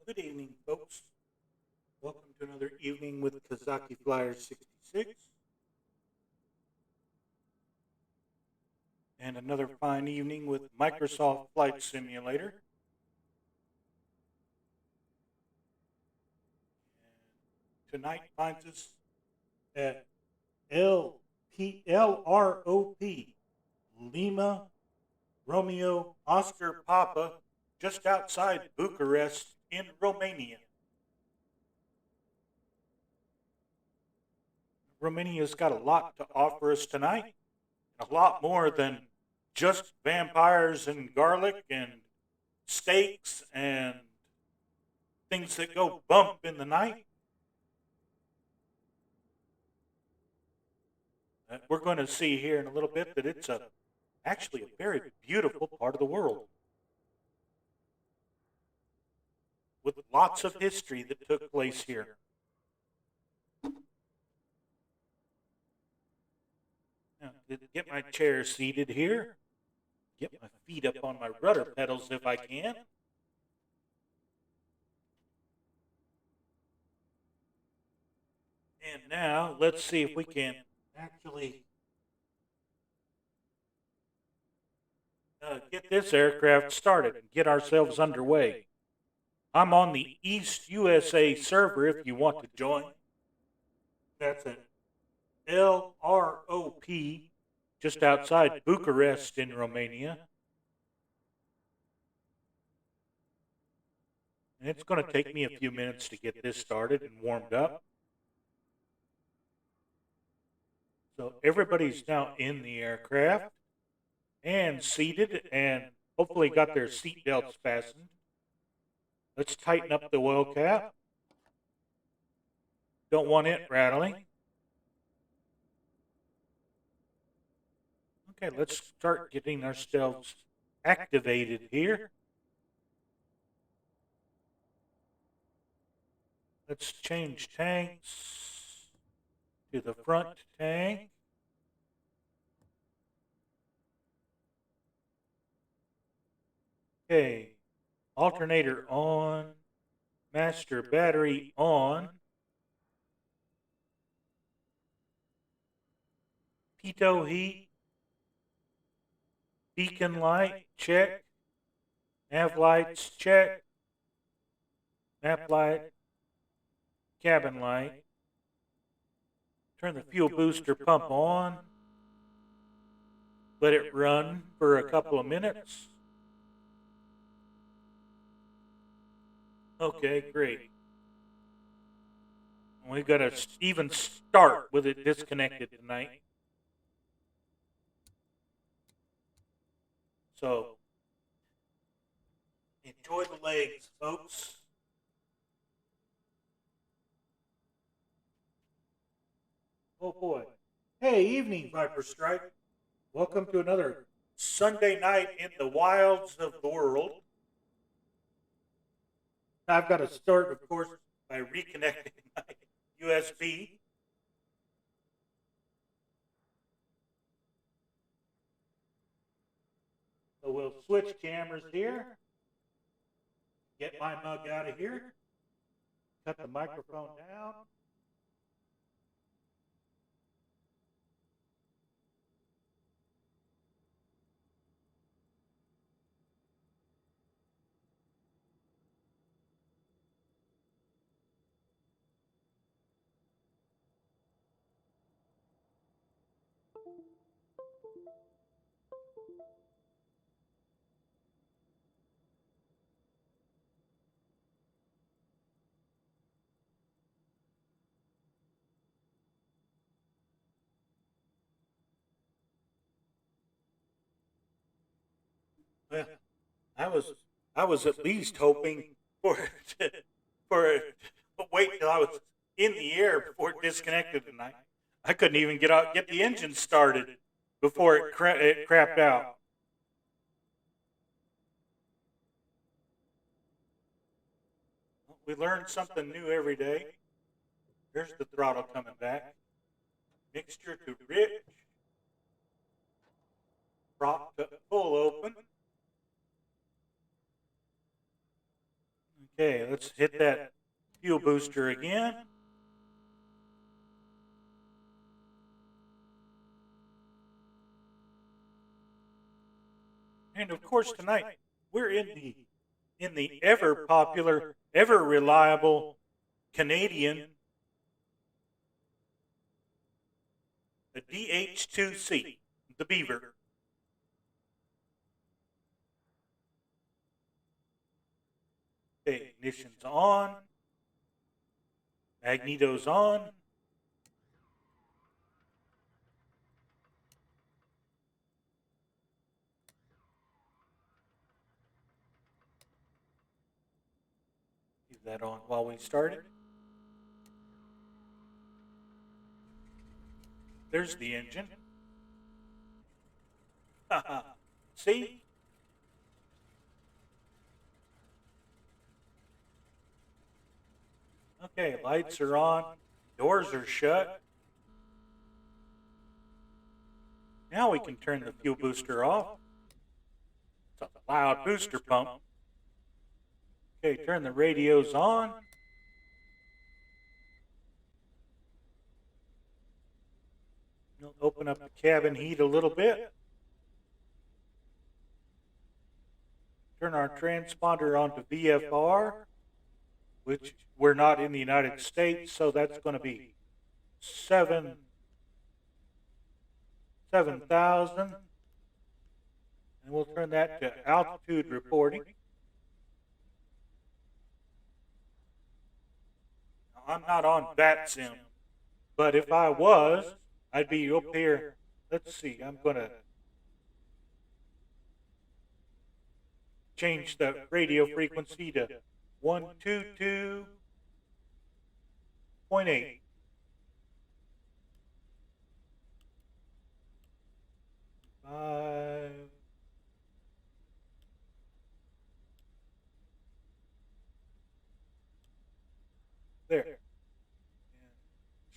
Good evening, folks. Welcome to another evening with Kazaki Flyers 66. and another fine evening with Microsoft Flight Simulator. And tonight finds us at LROP, Lima Romeo Oscar Papa, just outside Bucharest in Romania. Romania's got a lot to offer us tonight, a lot more than just vampires and garlic and steaks and things that go bump in the night. We're going to see here in a little bit that it's actually a very beautiful part of the world with lots of history that took place here. Now, get my chair seated here. Get my feet up on my rudder pedals if I can. And now, let's see if we can actually get this aircraft started and get ourselves underway. I'm on the East USA server if you want to join. That's an LROP, just outside Bucharest in Romania. And it's going to take me a few minutes to get this started and warmed up. So everybody's now in the aircraft and seated and hopefully got their seat belts fastened. Let's tighten up the oil cap. Don't want it rattling. Okay, let's start getting ourselves activated here. Let's change tanks to the front tank. Okay, alternator on, master battery on. Pitot heat. Beacon light, check. Nav lights, check. Map light. Cabin light. Turn the fuel booster pump on. Let it run for a couple of minutes. Okay, great. We've got to even start with it disconnected tonight. So, enjoy the legs, folks. Oh boy. Hey, evening, Viper Strike. Welcome to another Sunday night in the wilds of the world. I've got to start, of course, by reconnecting my USB. So we'll switch cameras here. Get my mug out of here. Cut the microphone down. Well, I was at least hoping for wait till I was in the air before it disconnected tonight. I couldn't even get the engine started before it crapped out. We learn something new every day. Here's the throttle coming back. Mixture to rich. Prop to full open. Okay, let's hit that fuel booster again. And of course, tonight we're in the ever popular, ever reliable Canadian, the DH2C, the Beaver. Okay, ignition's on, magneto's on. Leave that on while we started. There's the engine. See? Okay, lights are on, doors are shut. Now we can turn the fuel booster off. It's a loud booster pump. Okay, turn the radios on. We'll open up the cabin heat a little bit. Turn our transponder onto VFR, which we're not in the United States, so that's going to be 7,000. And we'll turn that to altitude reporting. Now, I'm not on VATSIM, but if I was, I'd be up here. Let's see, I'm going to change the radio frequency to 122.8. There. And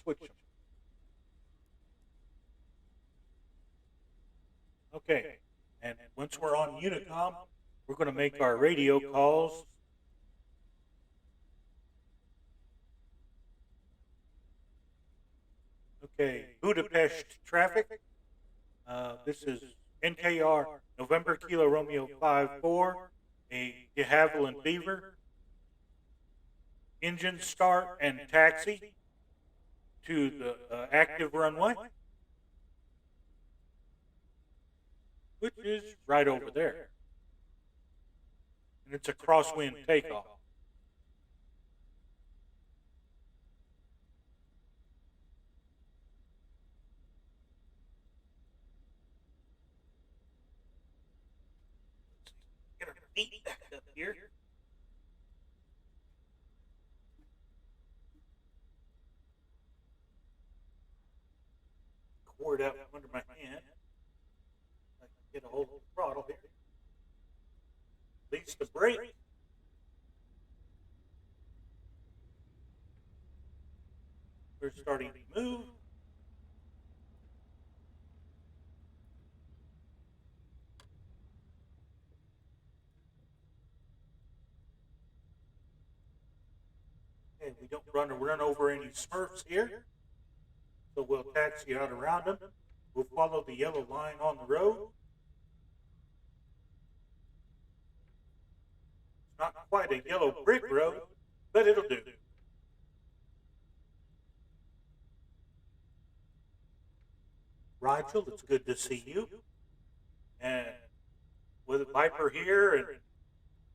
switch them. Okay. And once we're on Unicom, we're going to make our radio calls. Okay, Budapest traffic. This is NKR, November Kilo Romeo 54, a de Havilland Beaver. Engine start and taxi to the active runway, which is right over there. And it's a crosswind takeoff. Get our feet back up here. Cord out from under my hand. I can get a hold of the throttle here. Release the brake. We're starting to move. Okay, we don't run over any Smurfs here. So we'll taxi out around them. We'll follow the yellow line on the road. It's not quite a yellow brick road, but it'll do. Rigel, it's good to see you. And with Viper here, and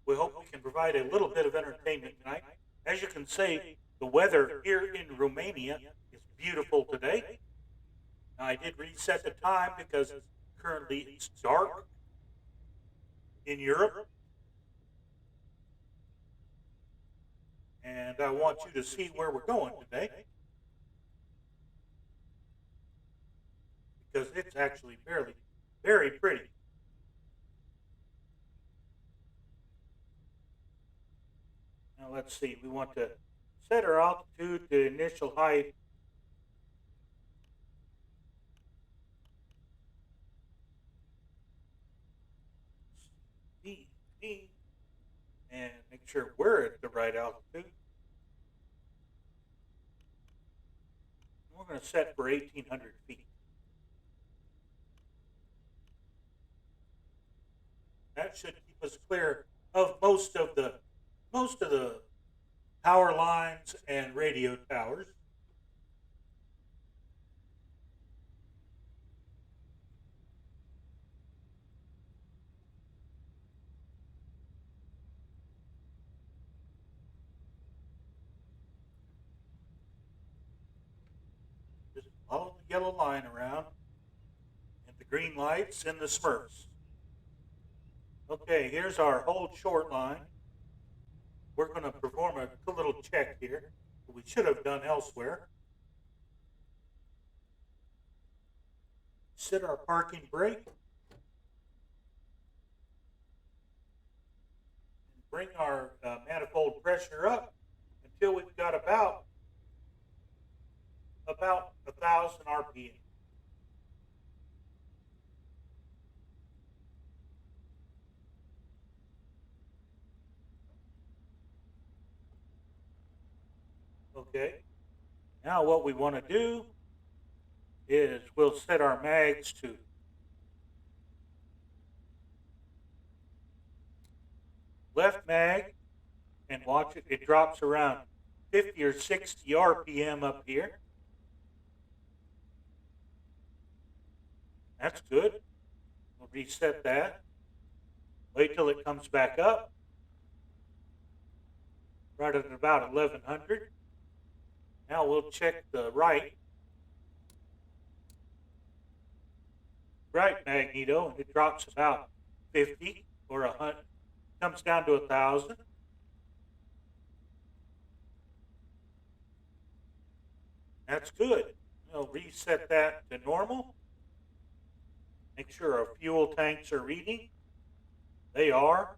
we hope we can provide a little bit of entertainment tonight. As you can see, the weather here in Romania is beautiful today. Now, I did reset the time because currently it's dark in Europe. And I want you to see where we're going today, because it's actually very pretty. Now let's see, we want to set our altitude to initial height. And make sure we're at the right altitude. We're going to set for 1,800 feet. That should keep us clear of most of the power lines and radio towers. Just follow the yellow line around and the green lights and the Smurfs. Okay, here's our hold short line. We're going to perform a little check here that we should have done elsewhere. Set our parking brake. And bring our manifold pressure up until we've got about 1,000 RPM. Okay. Now what we want to do is we'll set our mags to left mag and watch it. It drops around 50 or 60 RPM up here. That's good. We'll reset that. Wait till it comes back up. Right at about 1100. Now we'll check the right magneto, and it drops about 50 or 100, comes down to 1,000. That's good. We'll reset that to normal. Make sure our fuel tanks are reading. They are.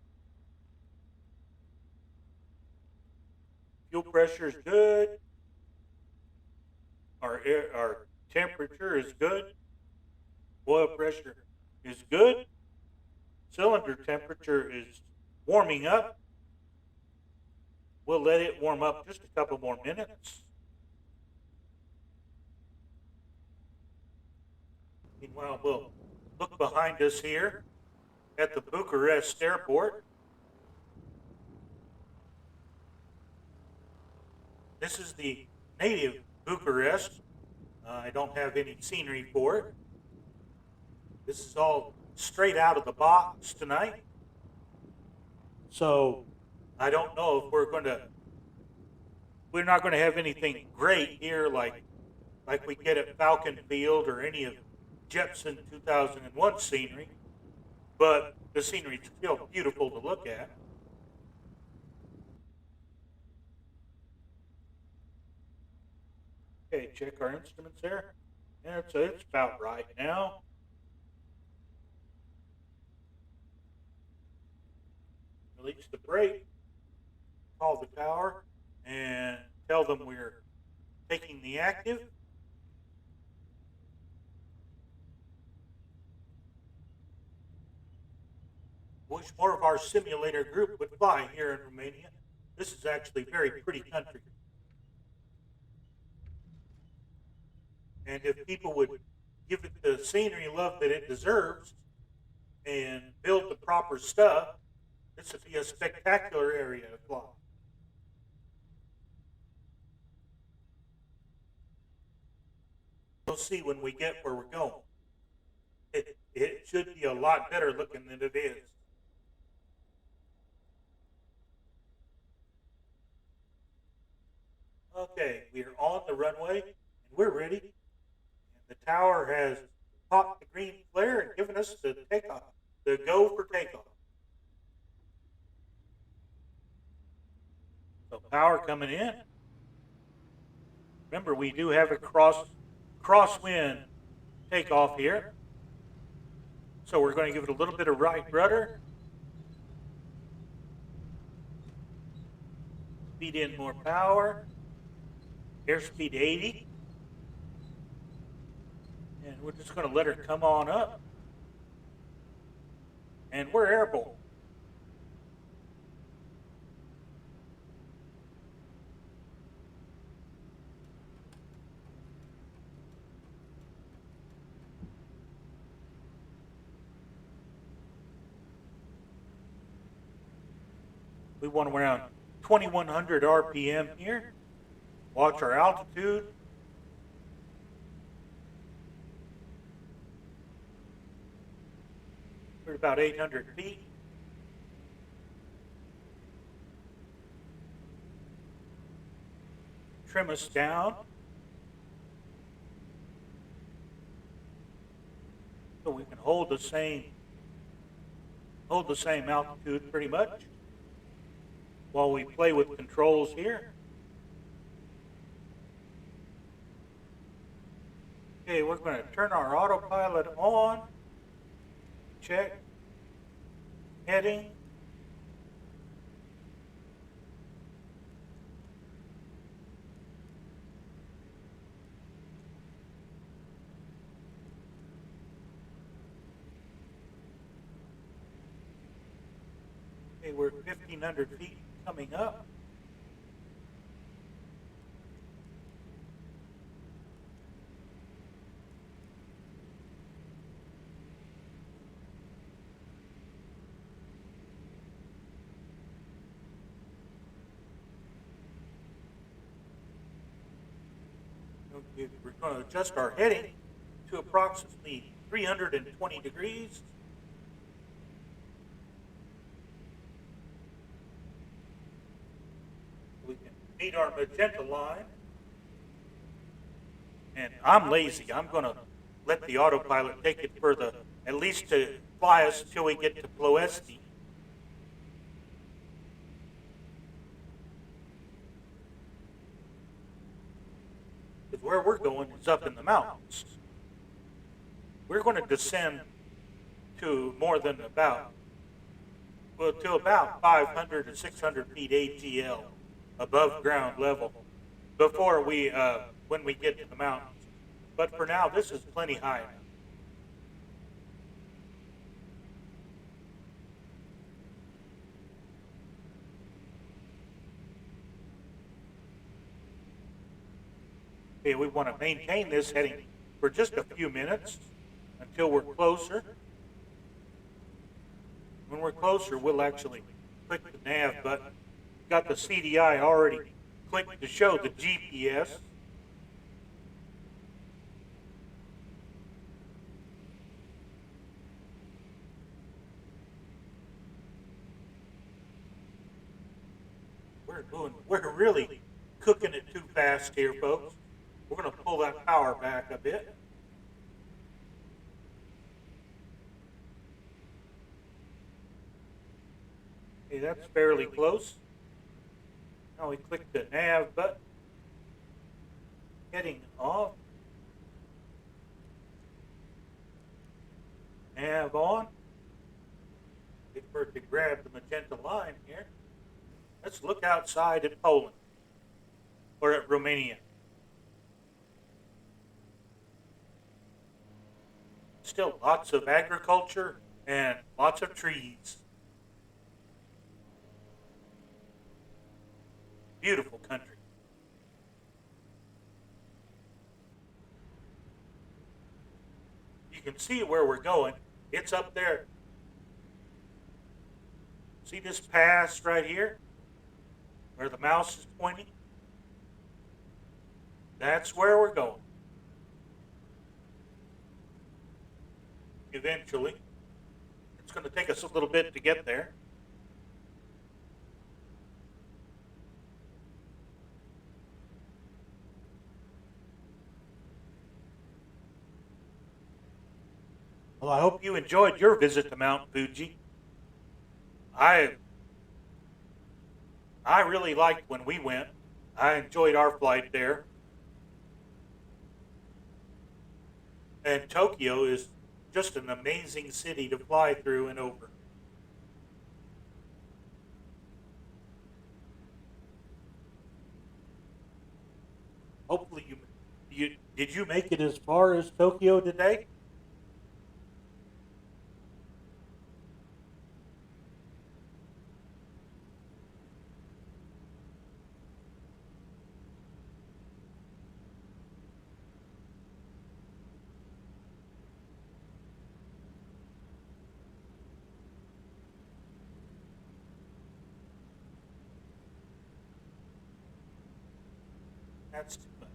Fuel pressure is good. Our temperature is good. Oil pressure is good. Cylinder temperature is warming up. We'll let it warm up just a couple more minutes. Meanwhile, we'll look behind us here at the Bucharest airport. This is the native Bucharest. I don't have any scenery for it. This is all straight out of the box tonight. So I don't know if we're not going to have anything great here like we get at Falcon Field or any of Jetson 2001 scenery, but the scenery is still beautiful to look at. Okay, check our instruments there. Yeah, it's about right now. Release the brake, call the tower, and tell them we're taking the active. Wish more of our simulator group would fly here in Romania. This is actually very pretty country. And if people would give it the scenery love that it deserves and build the proper stuff, this would be a spectacular area to fly. We'll see when we get where we're going. It should be a lot better looking than it is. Okay, we are on the runway and we're ready. And the tower has popped the green flare and given us the takeoff, the go for takeoff. So power coming in. Remember, we do have a crosswind takeoff here. So we're going to give it a little bit of right rudder. Feed in more power. Airspeed 80. And we're just going to let her come on up. And we're airborne. We want around 2100 RPM here. Watch our altitude. We're at about 800 feet. Trim us down so we can hold the same altitude pretty much while we play with controls here. Okay, we're going to turn our autopilot on. Check. Heading. Okay, we're at 1,500 feet coming up. Okay, we're going to adjust our heading to approximately 320 degrees. We can meet our magenta line. And I'm lazy. I'm going to let the autopilot take it further, at least to fly us until we get to Ploesti. Because where we're going is up in the mountains. We're going to descend to more than about 500 to 600 feet ATL above ground level before when we get to the mountains. But for now, this is plenty high enough. Okay, we want to maintain this heading for just a few minutes until we're closer. When we're closer, we'll actually click the nav button. Got the CDI already clicked to show the GPS. We're really cooking it too fast here, folks. We're going to pull that power back a bit. Okay, that's fairly close. Now we click the nav button. Heading off. Nav on. Wait for it to grab the magenta line here. Let's look outside at Poland or at Romania. Still lots of agriculture and lots of trees. Beautiful country. You can see where we're going. It's up there. See this pass right here? Where the mouse is pointing? That's where we're going. Eventually. It's going to take us a little bit to get there. Well, I hope you enjoyed your visit to Mount Fuji. I really liked when we went. I enjoyed our flight there. And Tokyo is just an amazing city to fly through and over. Hopefully did you make it as far as Tokyo today? That's too much.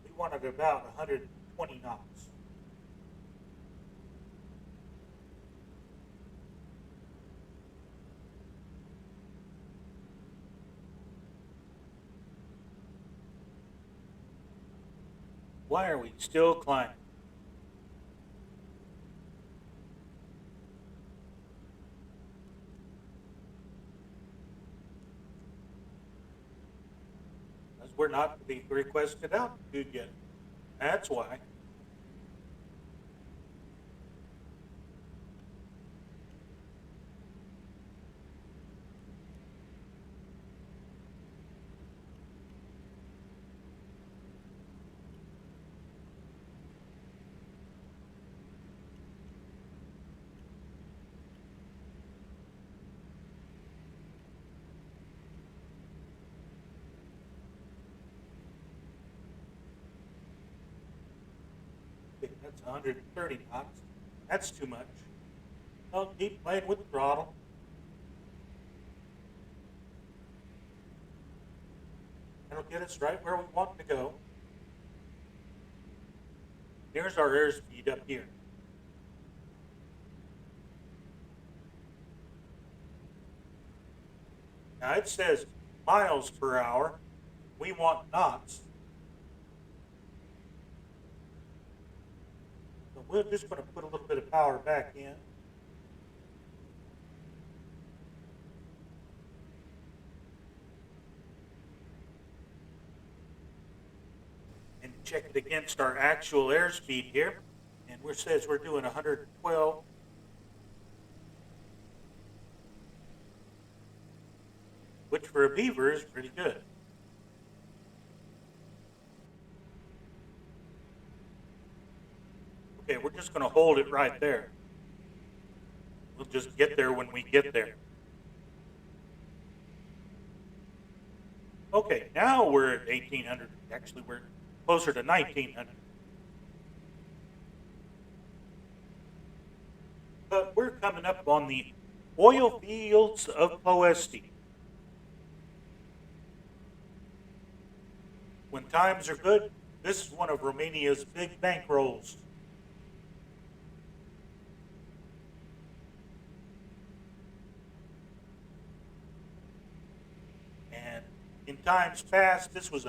We wanted about 120 knots. Why are we still climbing? Because we're not being requested altitude yet. That's why. Okay, that's 130 knots. That's too much. I'll keep playing with the throttle. That'll get us right where we want to go. Here's our airspeed up here. Now it says miles per hour. We want knots. So we're just going to put a little bit of power back in. And check it against our actual airspeed here. And it says we're doing 112. Which for a beaver is pretty good. Okay, we're just going to hold it right there. We'll just get there when we get there. Okay, now we're at 1800. Actually, we're closer to 1900. But we're coming up on the oil fields of Ploesti. When times are good, this is one of Romania's big bankrolls. And in times past, this was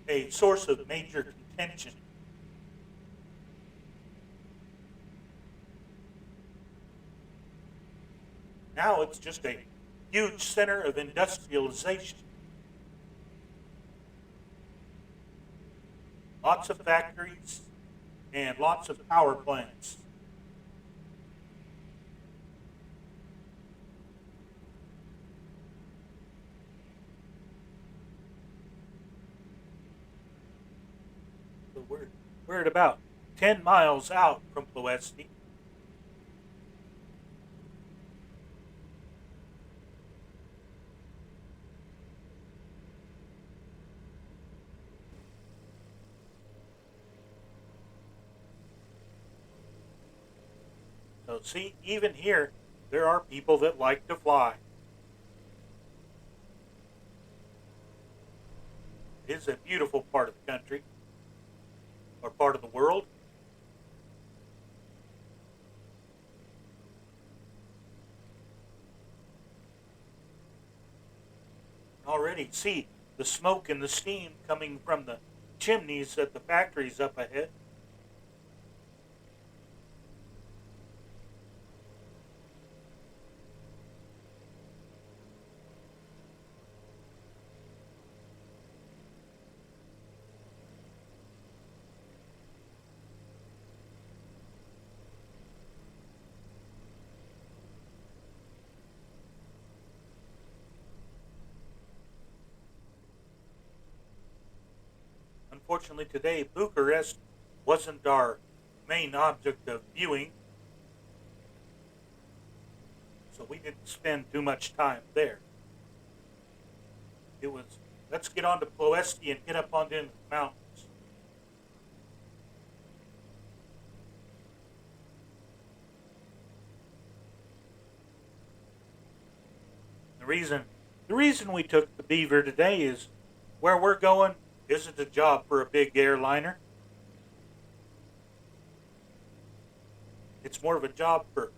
a source of major contention. Now it's just a huge center of industrialization. Lots of factories and lots of power plants. So we're at about 10 miles out from Ploesti. So see, even here, there are people that like to fly. It is a beautiful part of the country, or part of the world. Already see the smoke and the steam coming from the chimneys at the factories up ahead. Unfortunately, today, Bucharest wasn't our main object of viewing, so we didn't spend too much time there. It was, let's get on to Ploesti and get up onto the mountains. The reason we took the Beaver today is where we're going, isn't a job for a big airliner. It's more of a job for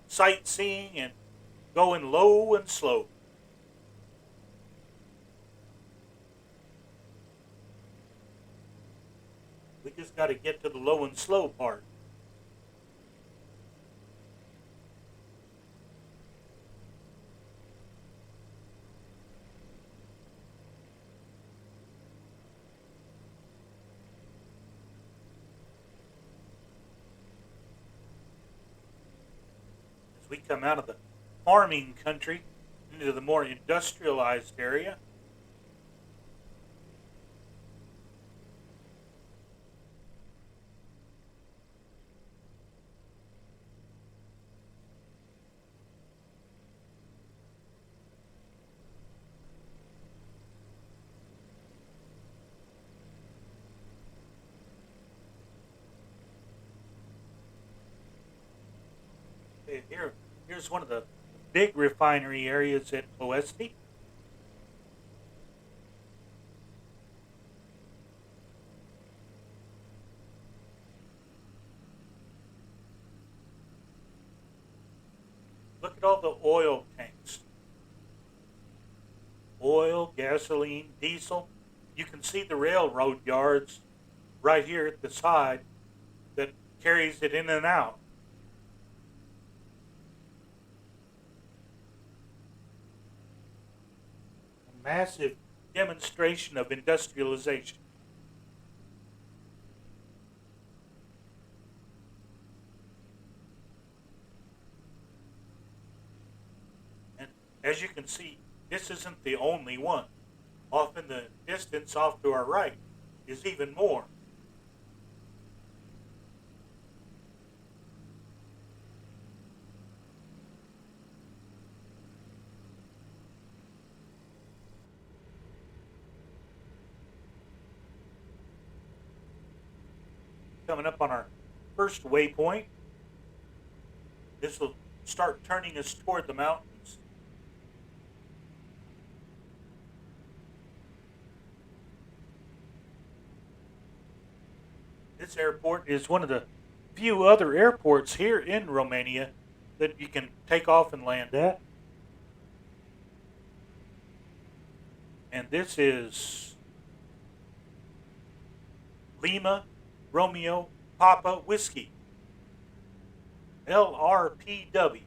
sightseeing and going low and slow. We just got to get to the low and slow part. As we come out of the farming country into the more industrialized area, here's one of the big refinery areas at Oeste. Look at all the oil tanks. Oil, gasoline, diesel. You can see the railroad yards right here at the side that carries it in and out. A massive demonstration of industrialization. And as you can see, this isn't the only one. Off in the distance, off to our right, is even more. Coming up on our first waypoint, this will start turning us toward the mountains. This airport is one of the few other airports here in Romania that you can take off and land at. And this is Lima Romeo Papa Whiskey, LRP-LROV.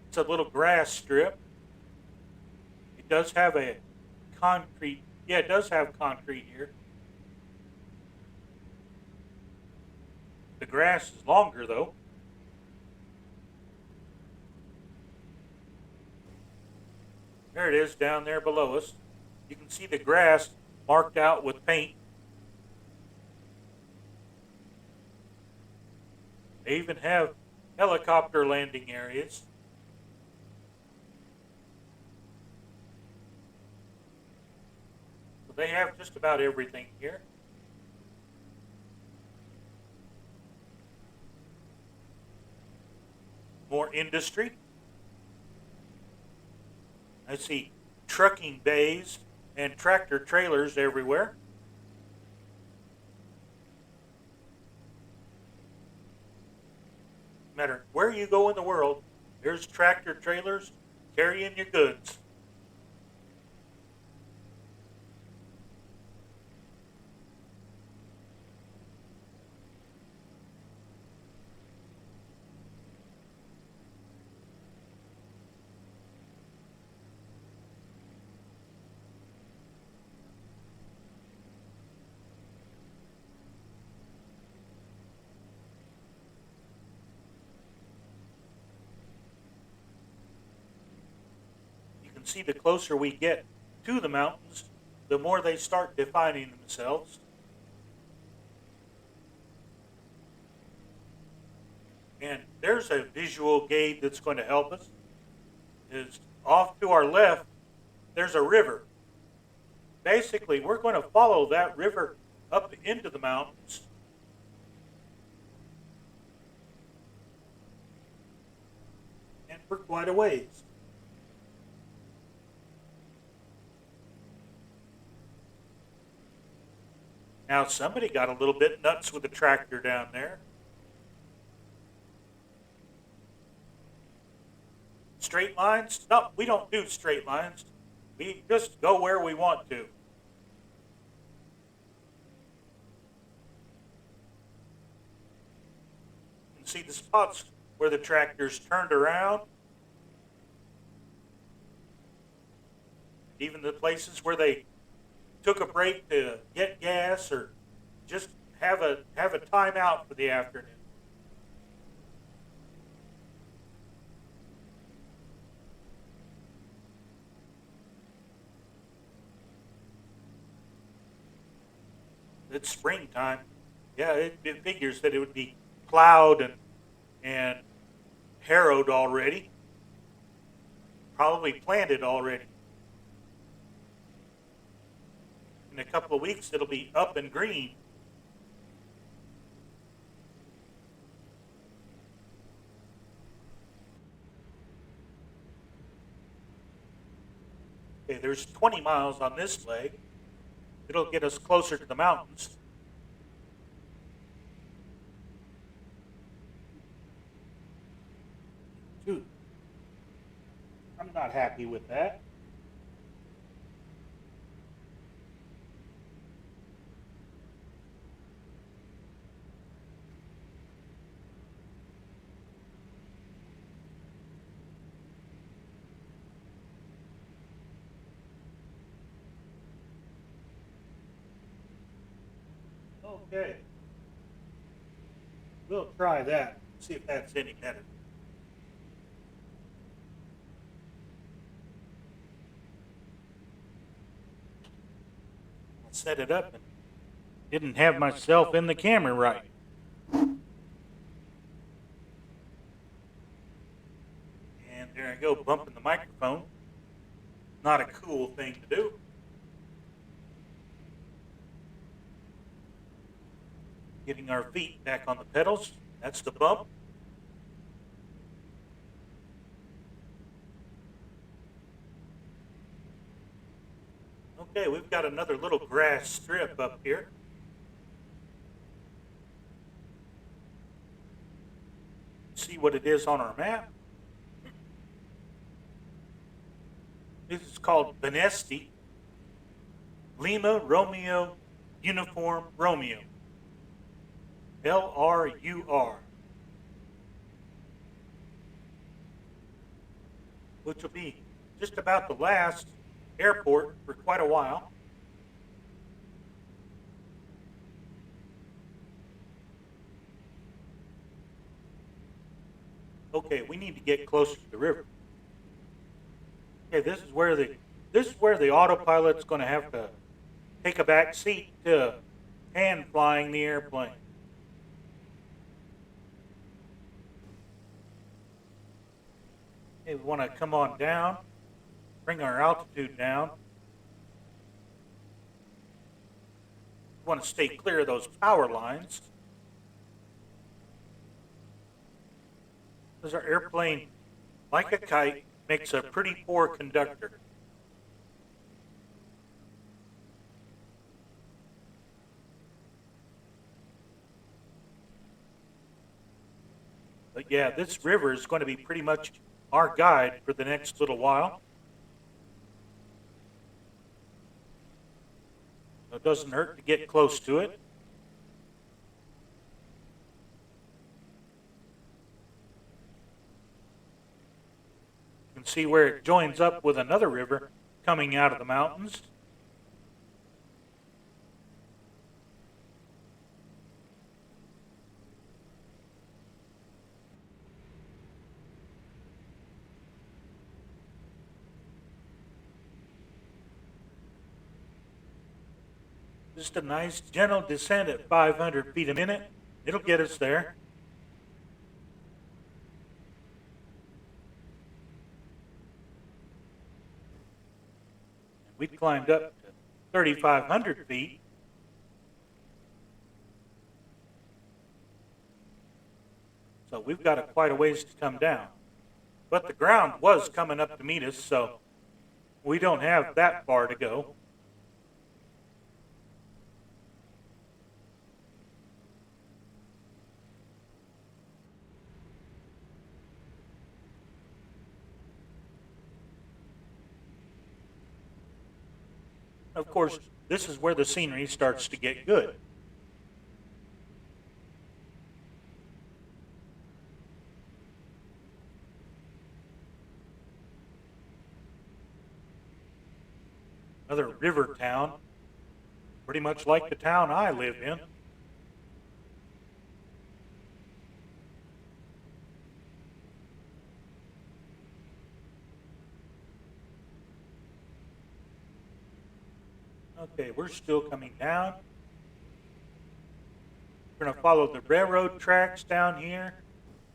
It's a little grass strip. It does have a concrete, yeah, it does have concrete here. The grass is longer though. There it is down there below us. You can see the grass marked out with paint. They even have helicopter landing areas. So they have just about everything here. More industry. I see trucking bays and tractor trailers everywhere. No matter where you go in the world, there's tractor trailers carrying your goods. See, the closer we get to the mountains, the more they start defining themselves. And there's a visual aid that's going to help us. Is off to our left, there's a river. Basically, we're going to follow that river up into the mountains. And for quite a ways. Now somebody got a little bit nuts with the tractor down there. Straight lines? No, we don't do straight lines. We just go where we want to. You can see the spots where the tractors turned around. Even the places where they took a break to get gas or just have a time out for the afternoon. It's springtime. Yeah, it figures that it would be plowed and harrowed already. Probably planted already. In a couple of weeks, it'll be up and green. Okay, there's 20 miles on this leg. It'll get us closer to the mountains. Dude, I'm not happy with that. Okay. We'll try that. See if that's any better. I'll set it up and didn't have myself in the camera right. And there I go, bumping the microphone. Not a cool thing to do. Getting our feet back on the pedals. That's the bump. Okay, we've got another little grass strip up here. See what it is on our map. This is called Benesti. Lima Romeo Uniform Romeo. LRUR. Which will be just about the last airport for quite a while. Okay, we need to get closer to the river. Okay, this is where the autopilot's going to have to take a back seat to hand flying the airplane. Okay, we want to come on down, bring our altitude down. We want to stay clear of those power lines. Because our airplane, like a kite, makes a pretty poor conductor. But yeah, this river is going to be pretty much our guide for the next little while. So it doesn't hurt to get close to it. You can see where it joins up with another river coming out of the mountains. Just a nice gentle descent at 500 feet a minute. It'll get us there. We climbed up to 3,500 feet. So we've got quite a ways to come down. But the ground was coming up to meet us, so we don't have that far to go. Of course, this is where the scenery starts to get good. Another river town, pretty much like the town I live in. Okay, we're still coming down. We're going to follow the railroad tracks down here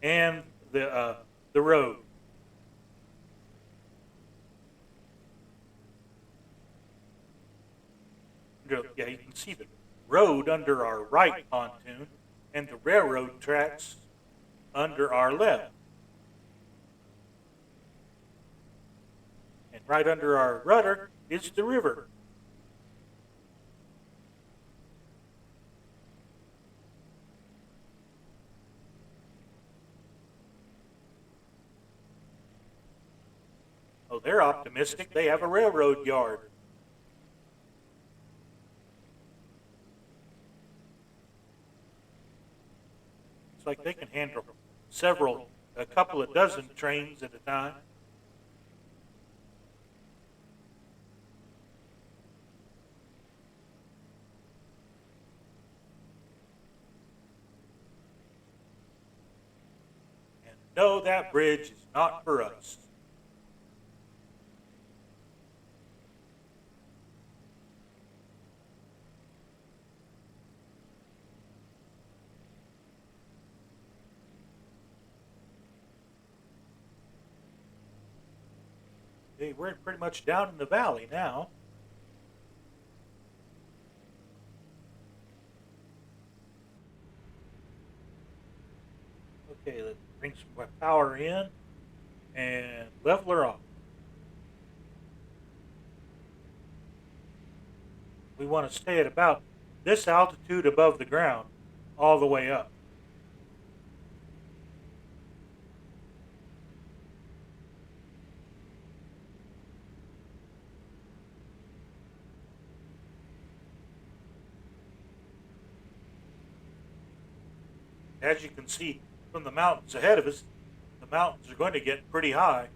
and the road. Yeah, you can see the road under our right pontoon and the railroad tracks under our left. And right under our rudder is the river. Oh, they're optimistic. They have a railroad yard. It's like they can handle a couple of dozen trains at a time. And no, that bridge is not for us. Okay, we're pretty much down in the valley now. Okay, let's bring some power in and level her off. We want to stay at about this altitude above the ground all the way up. As you can see from the mountains ahead of us, the mountains are going to get pretty high.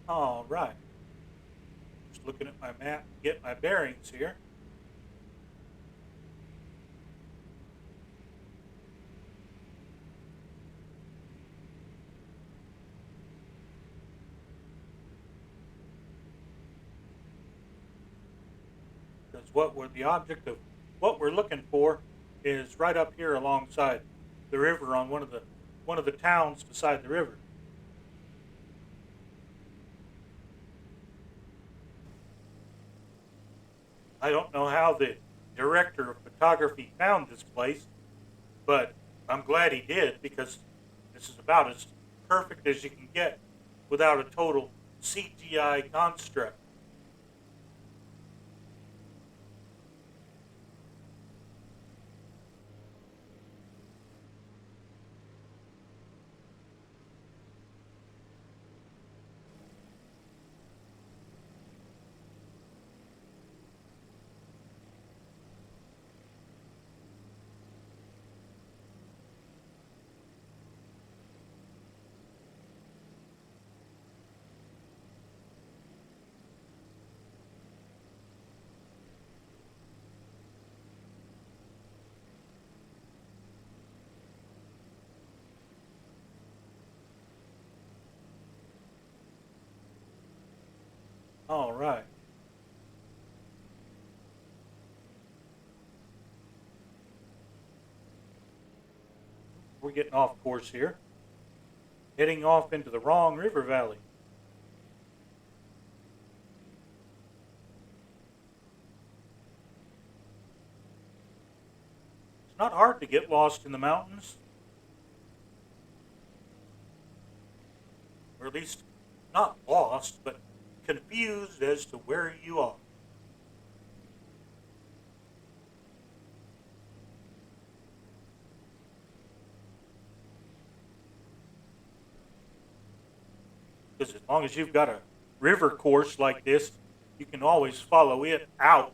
All right. Just looking at my map, get my bearings here. Because the object of what we're looking for is right up here alongside the river on one of the towns beside the river. I don't know how the director of photography found this place, but I'm glad he did, because this is about as perfect as you can get without a total CGI construct. All right. We're getting off course here, heading off into the wrong river valley. It's not hard to get lost in the mountains, or at least not lost, but confused as to where you are. Because as long as you've got a river course like this, you can always follow it out.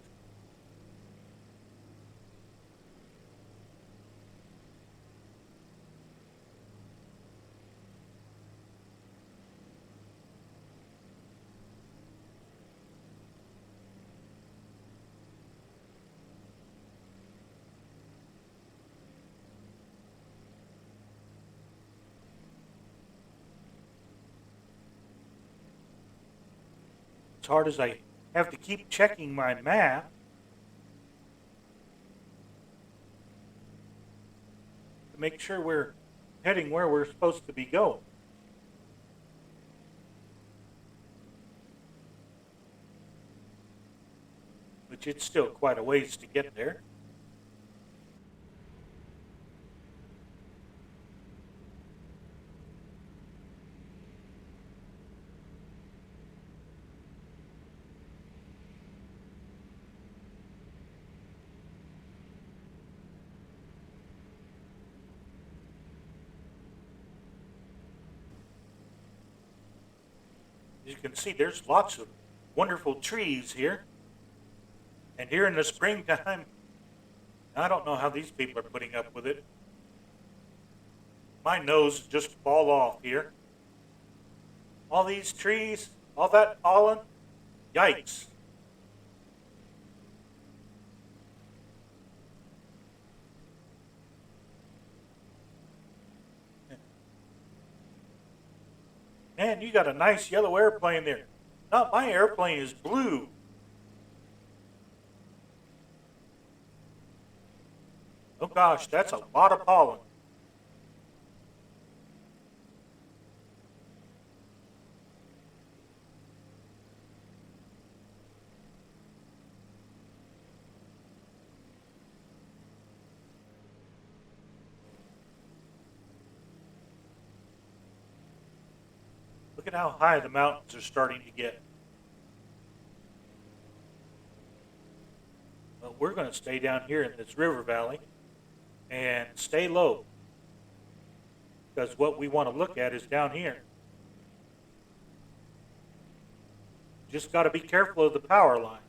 As hard as I have to keep checking my map, to make sure we're heading where we're supposed to be going. Which it's still quite a ways to get there. As you can see, there's lots of wonderful trees here. And here in the springtime, I don't know how these people are putting up with it. My nose just fall off here. All these trees, all that pollen, yikes. Man, you got a nice yellow airplane there. Not my airplane is blue. Oh gosh, that's a lot of pollen. Look at how high the mountains are starting to get. But we're going to stay down here in this river valley and stay low, because what we want to look at is down here. Just got to be careful of the power lines.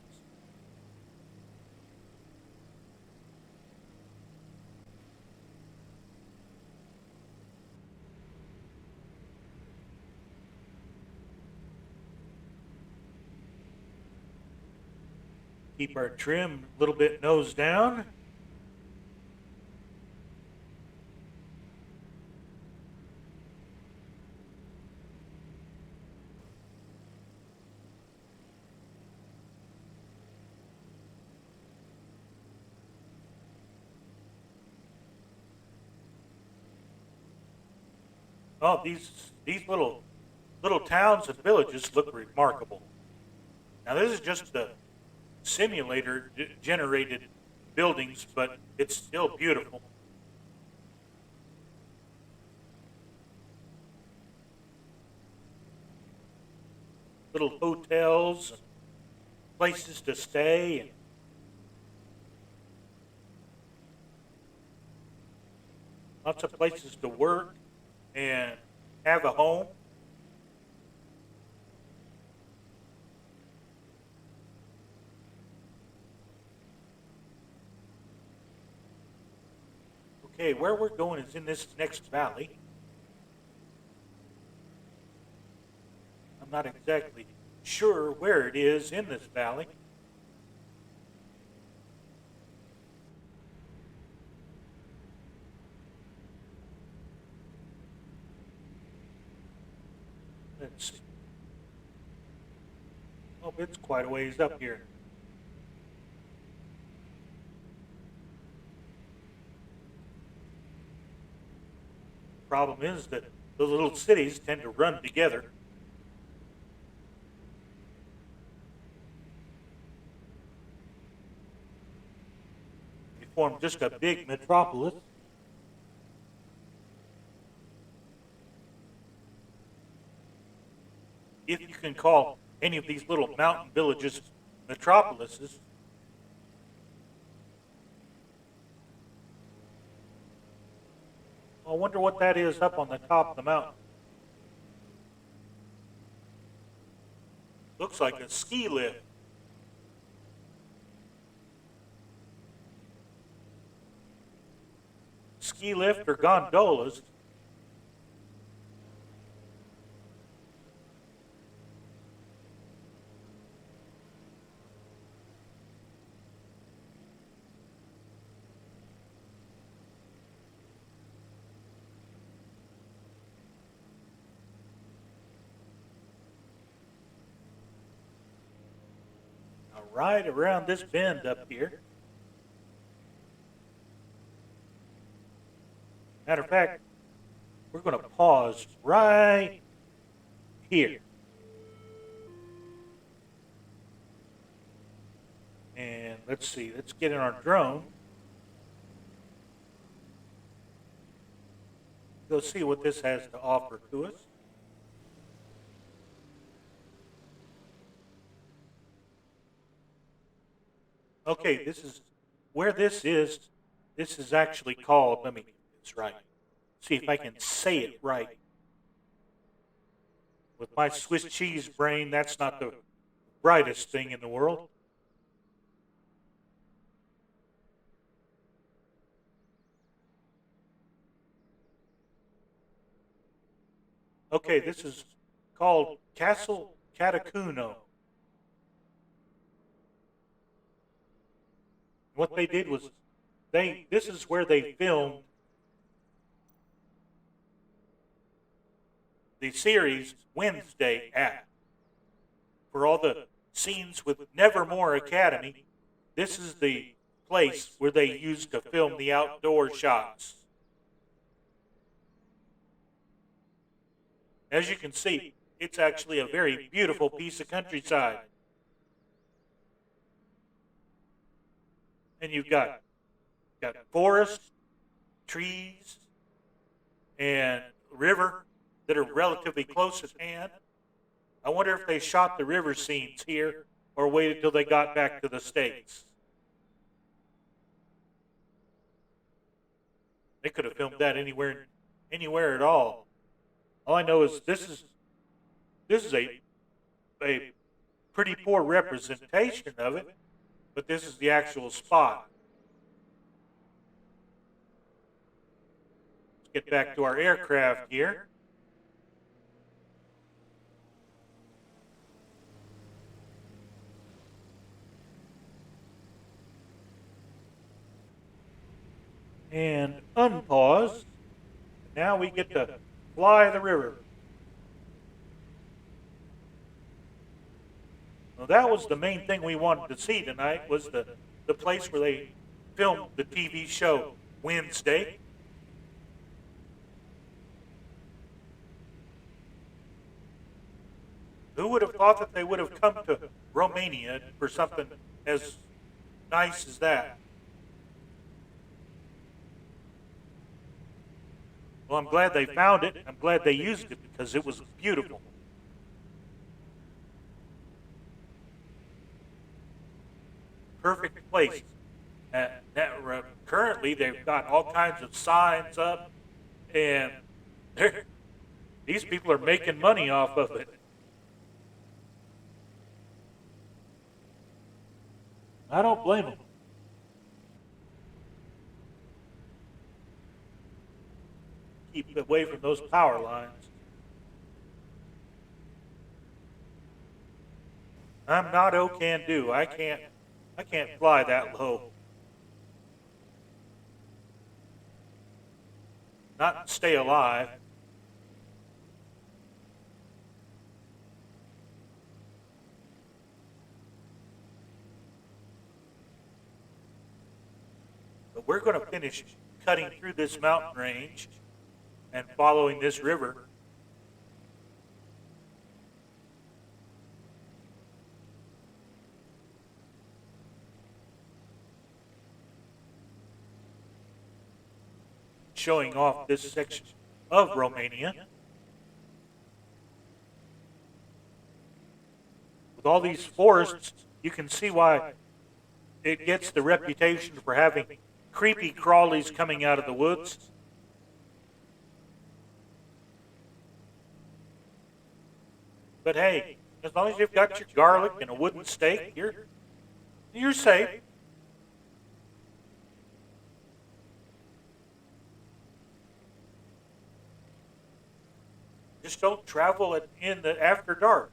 Keep our trim a little bit nose down. Oh, these little towns and villages look remarkable. Now this is just the simulator generated buildings, but it's still beautiful. Little hotels, places to stay, and lots of places to work and have a home. Okay, where we're going is in this next valley. I'm not exactly sure where it is in this valley. Let's see. Oh, it's quite a ways up here. Problem is that the little cities tend to run together. They form just a big metropolis. If you can call any of these little mountain villages metropolises. I wonder what that is up on the top of the mountain. Looks like a ski lift. Ski lift or gondolas. Right around this bend up here. Matter of fact, we're going to pause right here. And let's see, let's get in our drone. Go see what this has to offer to us. Okay, this is where this is. This is actually called, let me get this right. See if I can say it right. With my Swiss cheese brain, that's not the brightest thing in the world. Okay, this is called Castle Catacuno. What they did was, this is where they filmed the series Wednesday at. For all the scenes with Nevermore Academy, this is the place where they used to film the outdoor shots. As you can see, it's actually a very beautiful piece of countryside. And you've got forest, trees, and river that are relatively close at hand. I wonder if they shot the river scenes here or waited till they got back to the States. They could have filmed that anywhere at all. All I know is this is a pretty poor representation of it, but this is the actual spot. Let's get back to our aircraft here. And unpause. Now we get to fly the river. Well, that was the main thing we wanted to see tonight, was the place where they filmed the TV show Wednesday. Who would have thought that they would have come to Romania for something as nice as that? Well, I'm glad they found it. I'm glad they used it because it was beautiful. Perfect place. Currently, they've got all kinds of signs up, and these people are making money off of it. I don't blame them. Keep away from those power lines. I'm not can-do. I can't fly that low. Not stay alive. But we're going to finish cutting through this mountain range, and following this river. Showing off this section of Romania. With all these forests, you can see why it gets the reputation for having creepy crawlies coming out of the woods. But hey, as long as you've got your garlic and a wooden stake, you're safe. Just don't travel in the after dark.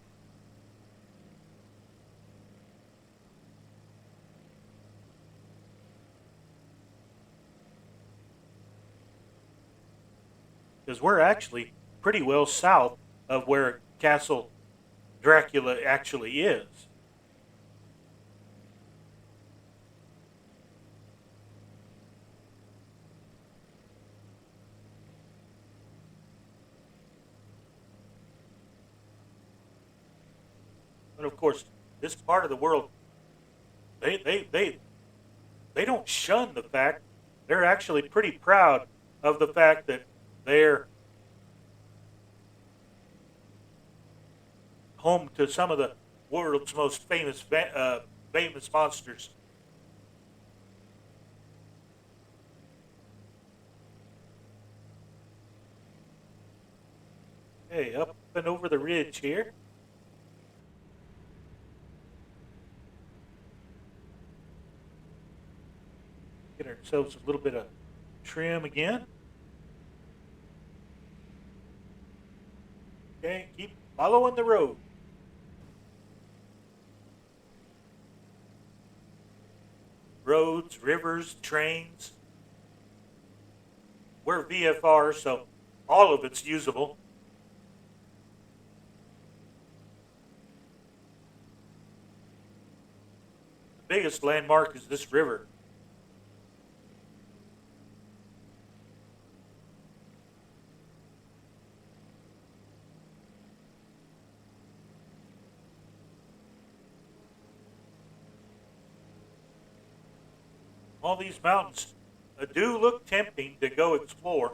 Because we're actually pretty well south of where Castle Dracula actually is. But of course, this part of the world, they don't shun the fact. They're actually pretty proud of the fact that they're home to some of the world's most famous monsters. Hey, up and over the ridge here. Get ourselves a little bit of trim again. Okay, keep following the road. Roads, rivers, trains. We're VFR, so all of it's usable. The biggest landmark is this river. All these mountains do look tempting to go explore.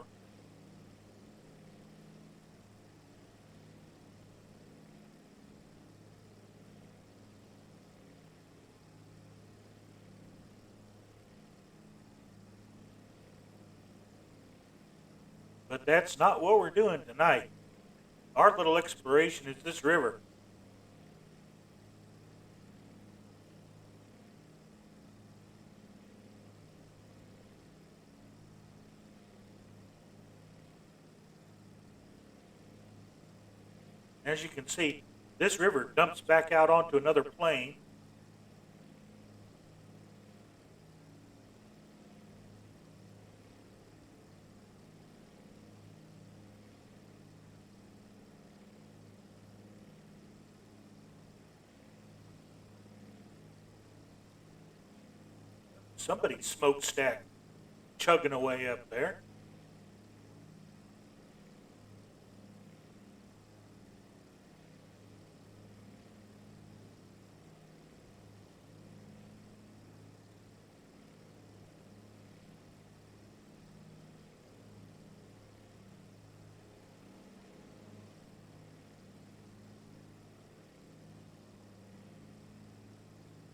But that's not what we're doing tonight. Our little exploration is this river. As you can see, this river dumps back out onto another plain. Somebody's smokestack chugging away up there.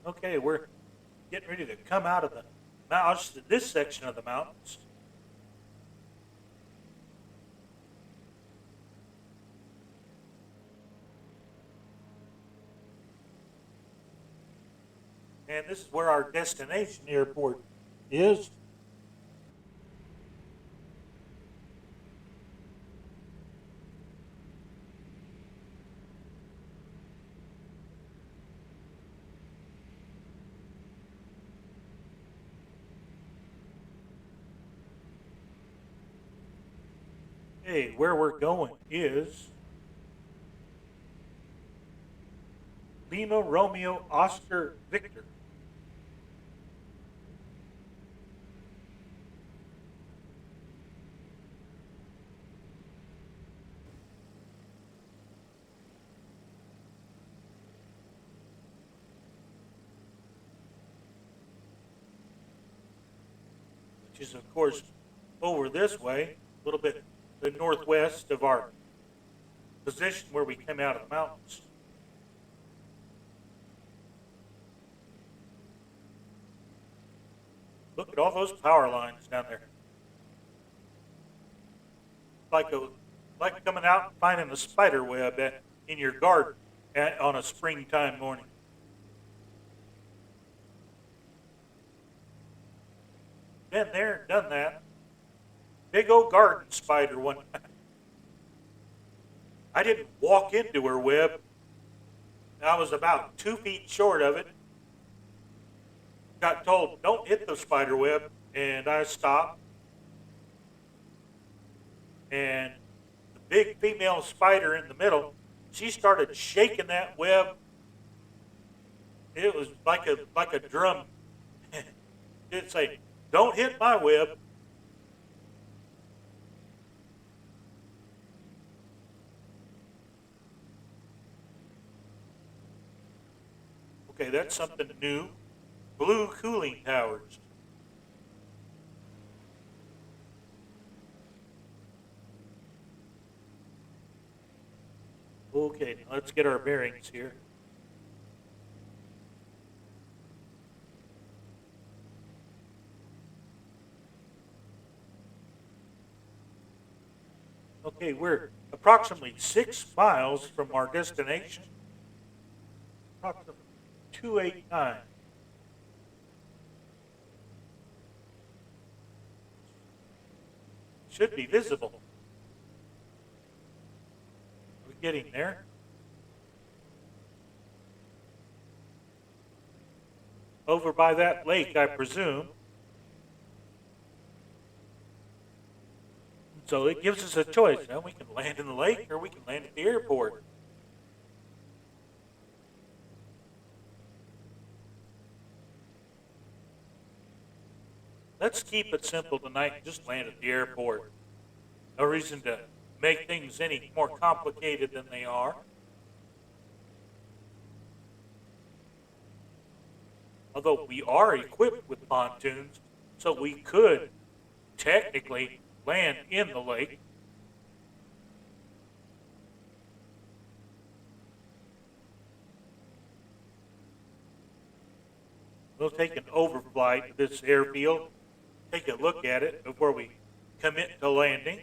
Okay, we're getting ready to come out of the mountains, this section of the mountains. And this is where our destination airport is. Hey, where we're going is Lima Romeo Oscar Victor. which is, of course, over this way, a little bit the northwest of our position where we came out of the mountains. Look at all those power lines down there. Like coming out and finding a spider web in your garden on a springtime morning. Been there, done that. Big old garden spider one time. I didn't walk into her web. I was about 2 feet short of it. Got told, don't hit the spider web, and I stopped. And the big female spider in the middle, she started shaking that web. It was like a drum. It'd say, don't hit my web. Okay, that's something new. Blue cooling towers. Okay, now let's get our bearings here. Okay, we're approximately 6 miles from our destination. Approximately 289. Should be visible. We're getting there. Over by that lake, I presume. So it gives us a choice. Now we can land in the lake or we can land at the airport. Let's keep it simple tonight and just land at the airport. No reason to make things any more complicated than they are. Although we are equipped with pontoons, so we could technically land in the lake. We'll take an overflight of this airfield, take a look at it before we commit to landing.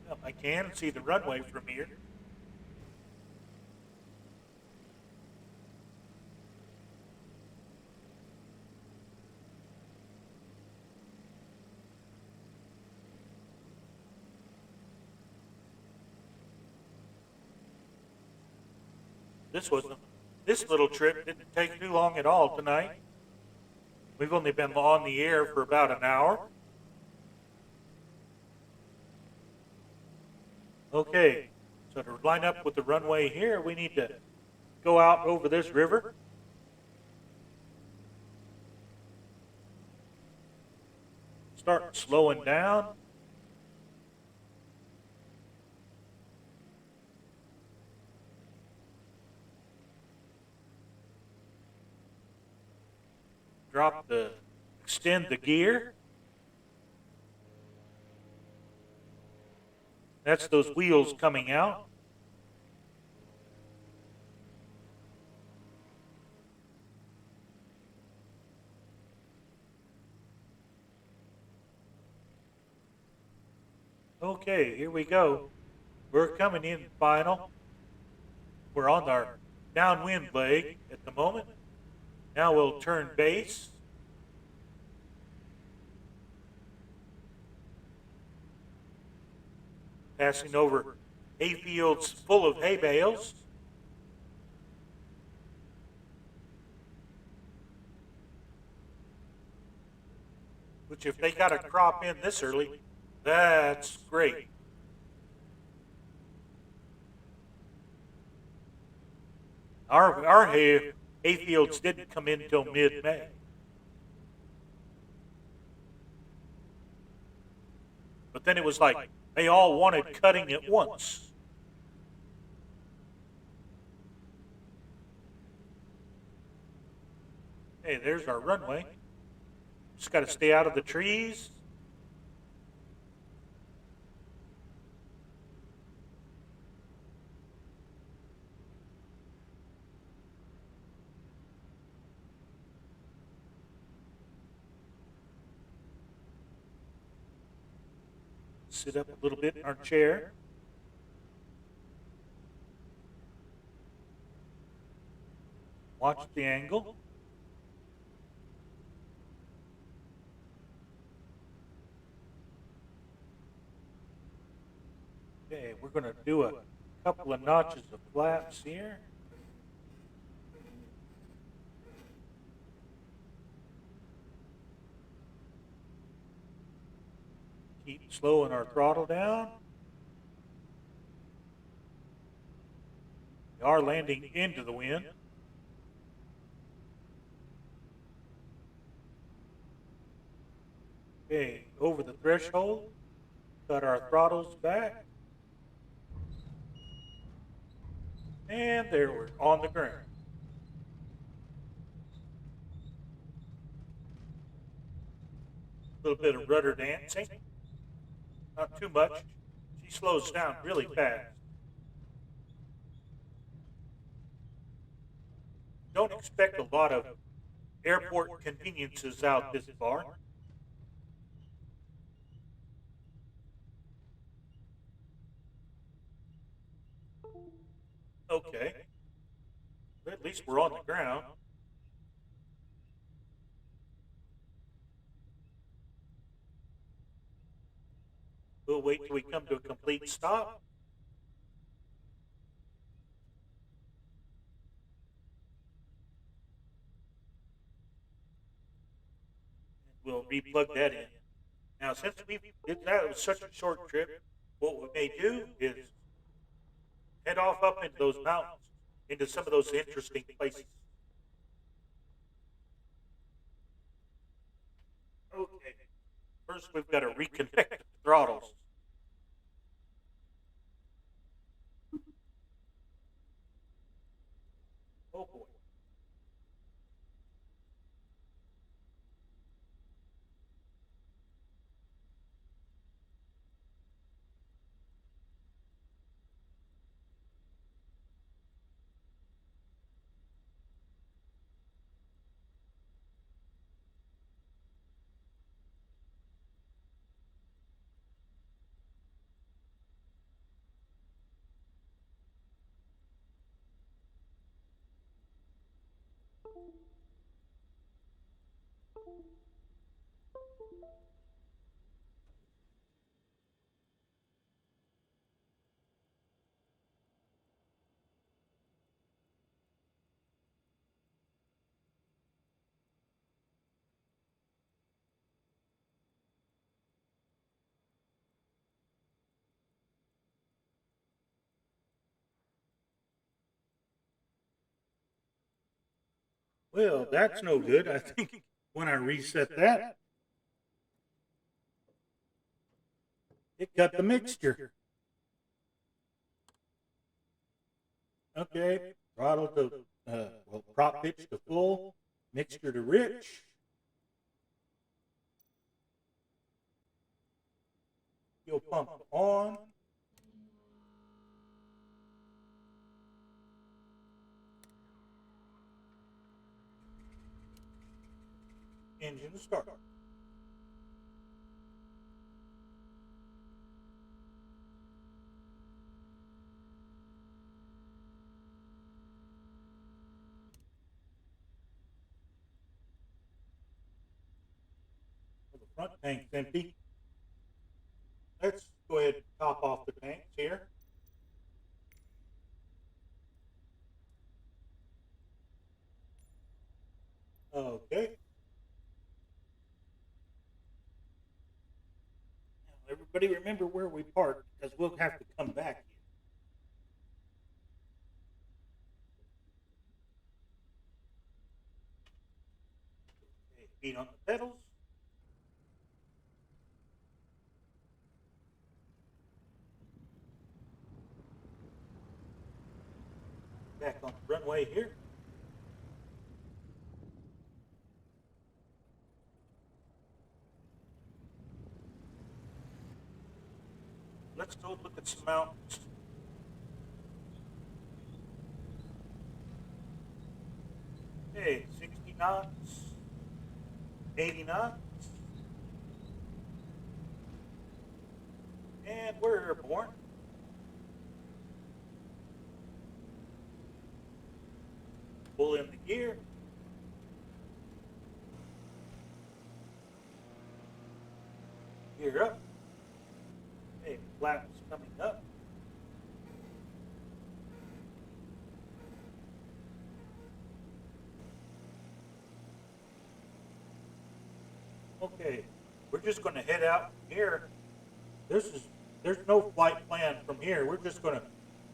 Well, I can see the runway from here. This little trip didn't take too long at all tonight. We've only been on the air for about an hour. Okay, so to line up with the runway here, we need to go out over this river. Start slowing down. Extend the gear. That's those wheels coming out. Okay, here we go. We're coming in final. We're on our downwind leg at the moment. Now we'll turn base. Passing over hay fields full of hay bales. Which if they got a crop in this early, that's great. Our hay fields didn't come in until mid-May. But then it was like they all wanted cutting at once. Hey, there's our runway. Just got to stay out of the trees. Sit up a little bit in our chair. Watch the angle. Okay, we're going to do a couple of notches of flaps here. Keep slowing our throttle down. We are landing into the wind. Okay, over the threshold. Cut our throttles back. And there we're on the ground. A little bit of rudder dancing. Not too much. She slows down really fast. Don't expect a lot of airport conveniences out this far. Okay. But at least we're on the ground. We'll wait till we come to a complete stop. We'll replug that in. Now, since we did that, it was such a short trip, what we may do is head off up into those mountains, into some of those interesting places. Okay. First, we've got to reconnect the throttles. Oh boy. Well, that's no good. I think when I reset that, it cut the mixture. Okay, throttle to, prop pitch to full, mixture to rich. Fuel pump on. Engine start. The front tank's empty. Let's go ahead and top off the tanks here. Okay. Now, everybody remember where we parked because we'll have to come back here. Okay, feet on the pedals. Back on the runway here. Let's go look at some mountains. Okay, 60 knots, 80 knots, and we're airborne. Pull in the gear. Gear up. Okay, flaps coming up. Okay, we're just going to head out from here. There's no flight plan from here. We're just going to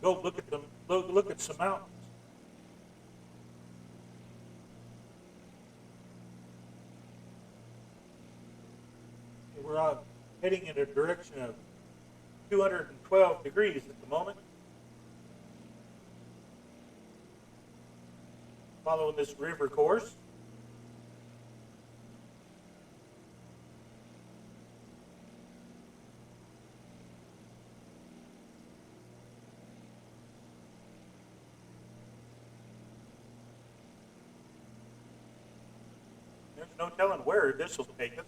go look at them, look at some mountains. Okay, we're heading in a direction of 212 degrees at the moment. Following this river course. There's no telling where this will take us,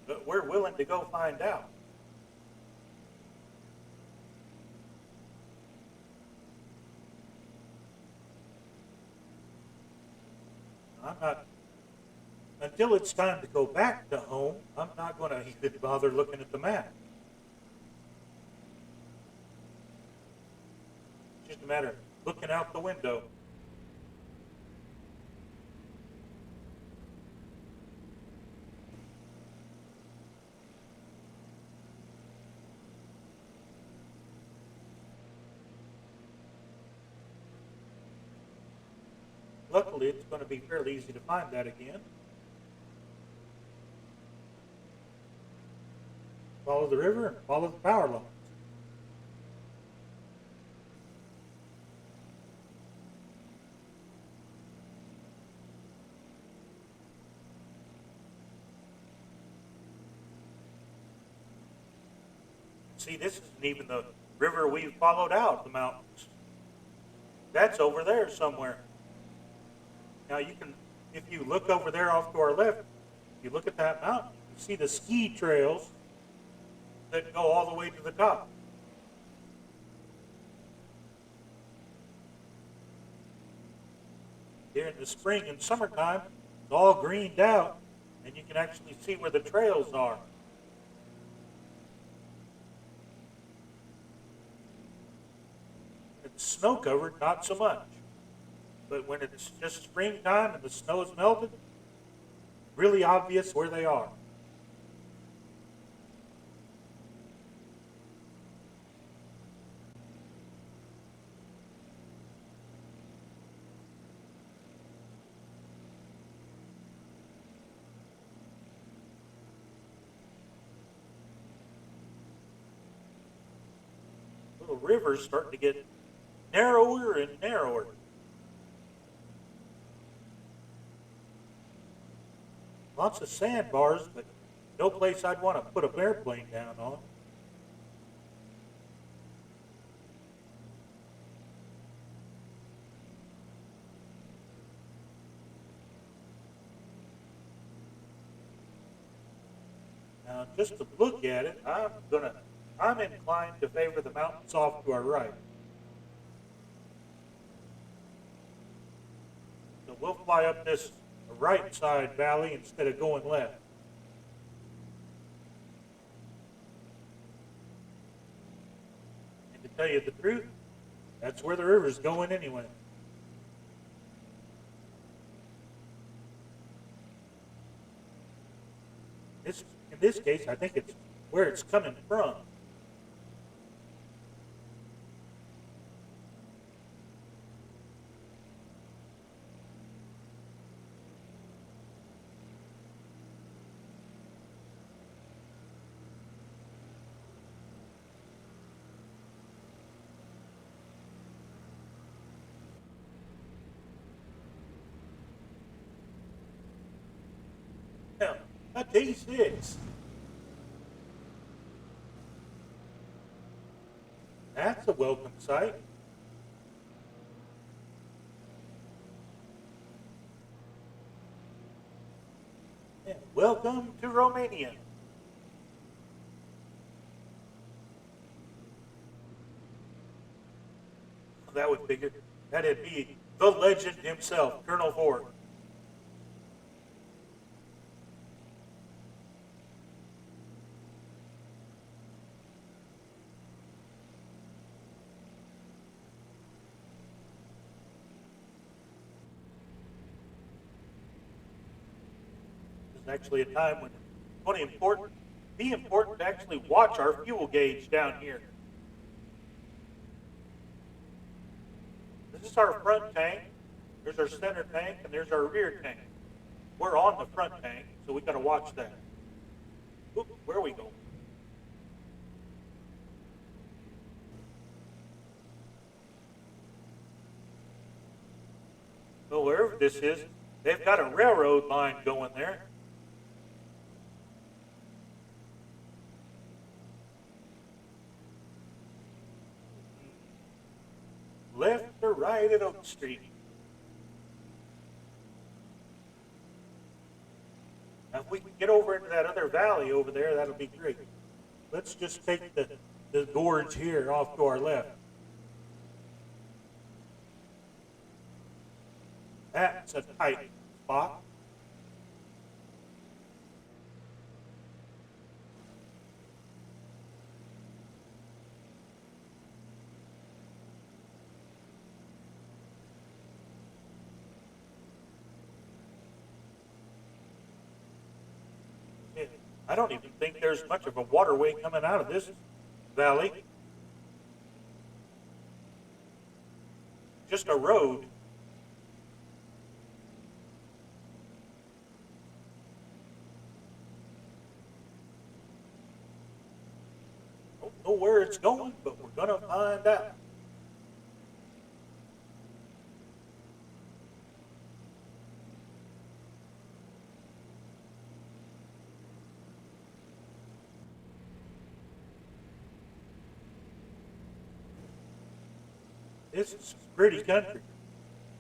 but we're willing to go find out. I'm not, until it's time to go back to home, I'm not going to even bother looking at the map. It's just a matter of looking out the window. Luckily, it's going to be fairly easy to find that again. Follow the river and follow the power lines. See, this isn't even the river we've followed out of the mountains. That's over there somewhere. Now you can, if you look over there off to our left, if you look at that mountain, you see the ski trails that go all the way to the top. Here in the spring and summertime, it's all greened out, and you can actually see where the trails are. It's snow covered, not so much. But when it's just springtime and the snow is melted, really obvious where they are. Little rivers starting to get narrower and narrower. Lots of sandbars, but no place I'd want to put an airplane down on. Now, just to look at it, I'm inclined to favor the mountains off to our right. So we'll fly up this right side valley instead of going left. And to tell you the truth, that's where the river's going anyway. In this case, I think it's where it's coming from. A T6. That's a welcome sight. And welcome to Romania. That would figure. That'd be the legend himself, Colonel Ford. There's actually a time when it's going to be important to actually watch our fuel gauge down here. This is our front tank. There's our center tank, and there's our rear tank. We're on the front tank, so we got to watch that. Oop, where are we going? Well, wherever this is, they've got a railroad line going there. Left or right at Oak Street. Now, if we can get over into that other valley over there, that'll be great. Let's just take the gorge here off to our left. That's a tight spot. I don't even think there's much of a waterway coming out of this valley. Just a road. Don't know where it's going, but we're going to find out. This is pretty country.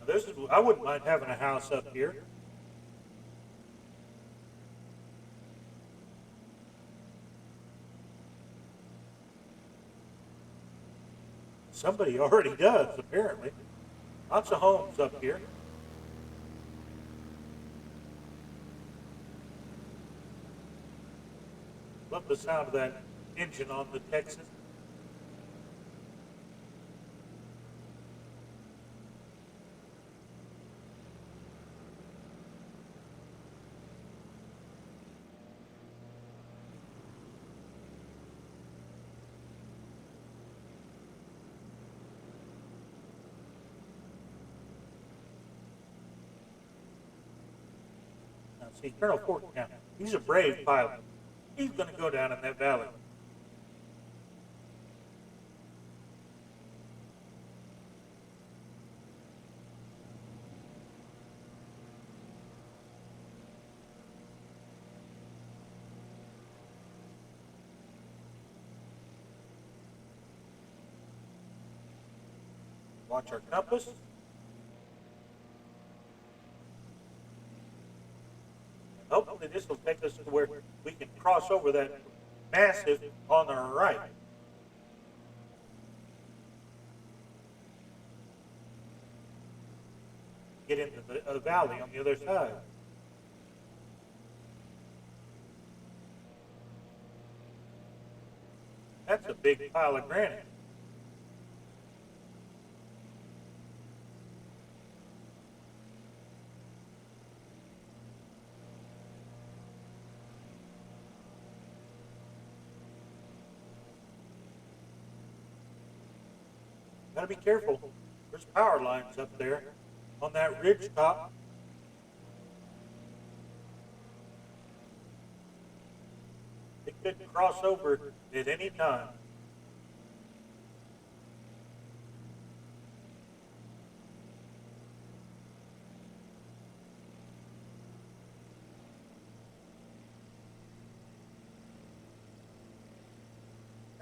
Now I wouldn't mind having a house up here. Somebody already does, apparently. Lots of homes up here. Love the sound of that engine on the Texas. See, Colonel Ford, now, he's a brave pilot. He's going to go down in that valley. Watch our compass. Hopefully this will take us to where we can cross over that massive on our right. Get into the valley on the other side. That's a big pile of granite. Gotta be careful. There's power lines up there on that ridge top. It could cross over at any time.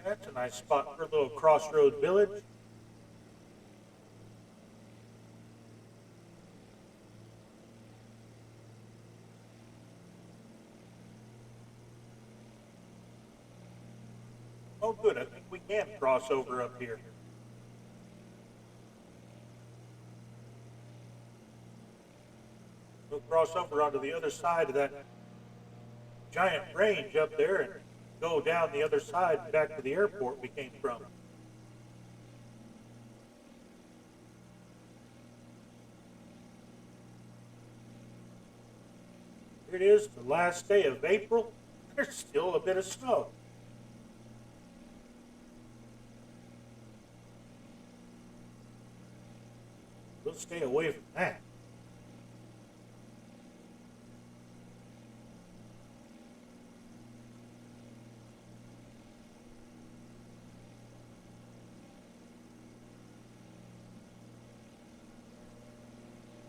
That's a nice spot for a little crossroad village. Oh, good. I think we can cross over up here. We'll cross over onto the other side of that giant range up there and go down the other side back to the airport we came from. Here it is, the last day of April. There's still a bit of snow. We'll stay away from that.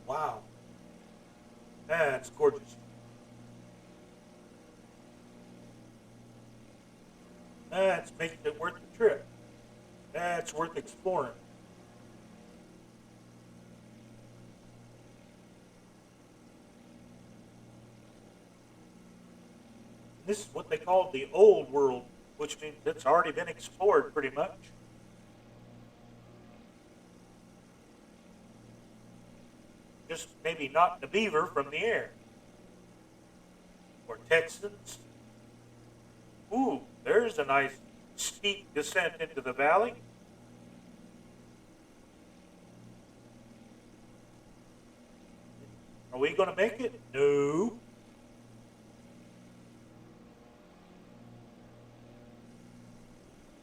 Wow. That's gorgeous. That's making it worth the trip. That's worth exploring. This is what they call the old world, which means it's already been explored pretty much. Just maybe not the beaver from the air. Or Texans. Ooh, there's a nice steep descent into the valley. Are we going to make it? No.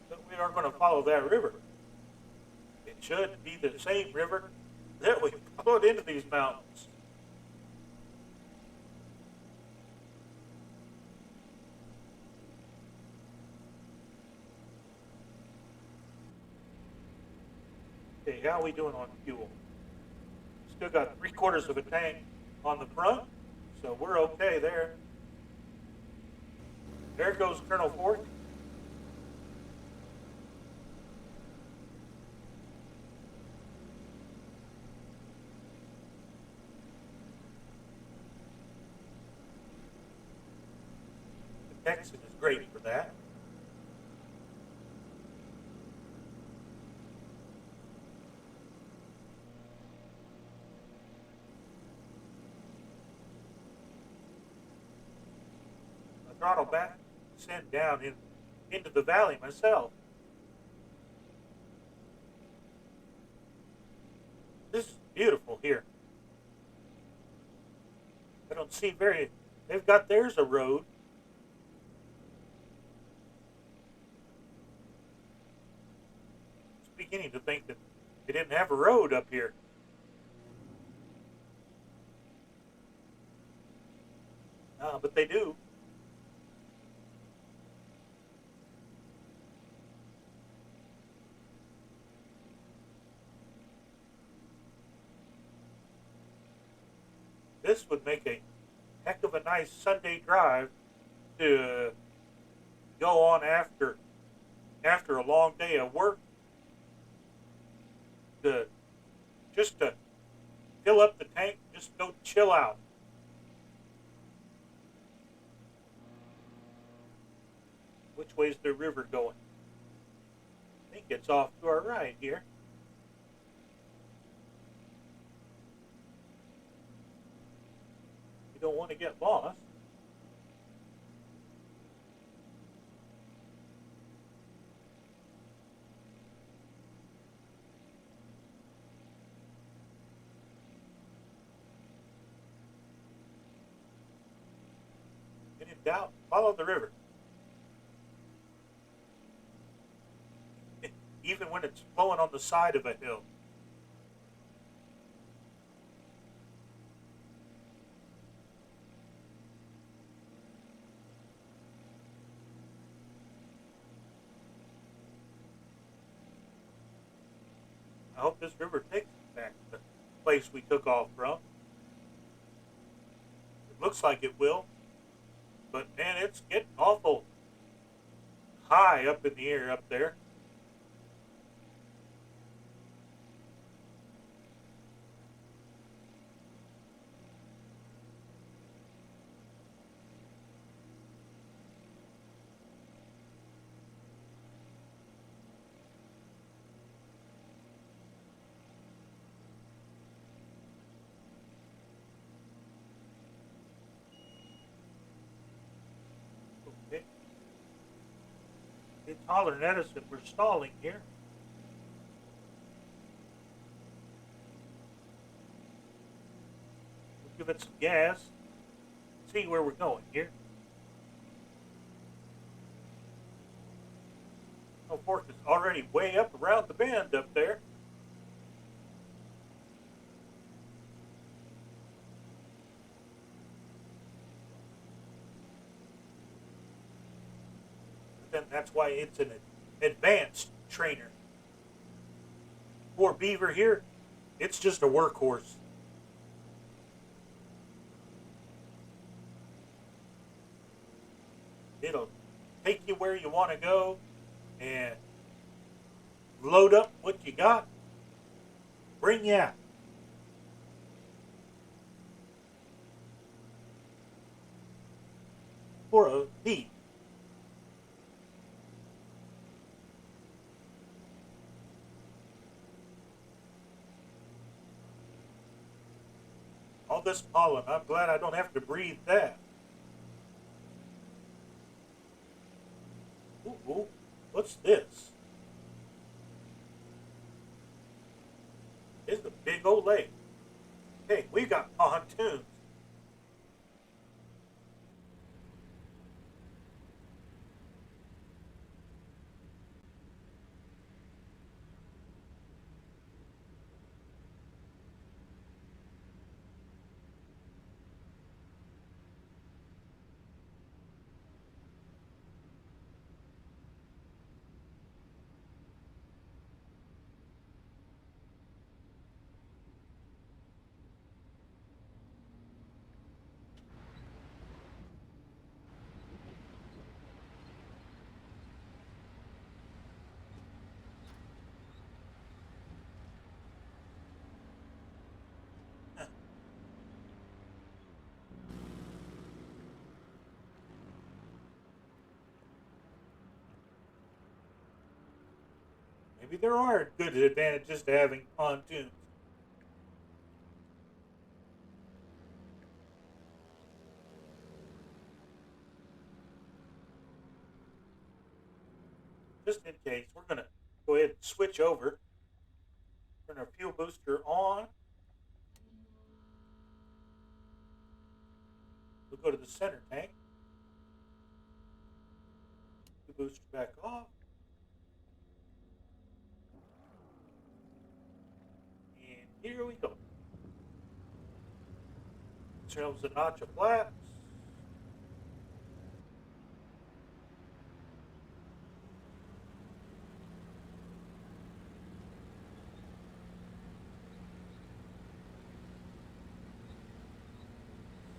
But we are going to follow that river. It should be the same river that we followed into these mountains. Okay, how are we doing on fuel? Still got 3/4 of a tank on the front, so we're okay there. There goes Colonel Ford. The Texan is great for that. I throttle back, send down into the valley myself. This is beautiful here. I don't see very. They've got theirs a road. I was beginning to think that they didn't have a road up here. But they do. This would make a heck of a nice Sunday drive to go on after a long day of work. To just to fill up the tank, just go chill out. Which way's the river going? I think it's off to our right here. You don't want to get lost. When in doubt, follow the river. Even when it's flowing on the side of a hill. I hope this river takes us back to the place we took off from. It looks like it will, but man, it's getting awful high up in the air up there. Okay. It's hollering at us that we're stalling here. We'll give it some gas. See where we're going here. Oh, fork is already way up around the bend up there. Then that's why it's an advanced trainer. For beaver here, it's just a workhorse. It'll take you where you want to go and load up what you got, bring you out. For a fee. All this pollen, I'm glad I don't have to breathe that. Ooh, what's this? It's a big old lake. Hey, we got pontoons. Maybe there are good advantages to having pontoons. Just in case, we're going to go ahead and switch over. Turn our fuel booster on. We'll go to the center tank. Fuel booster back off. And here we go. Ourselves a notch of flaps.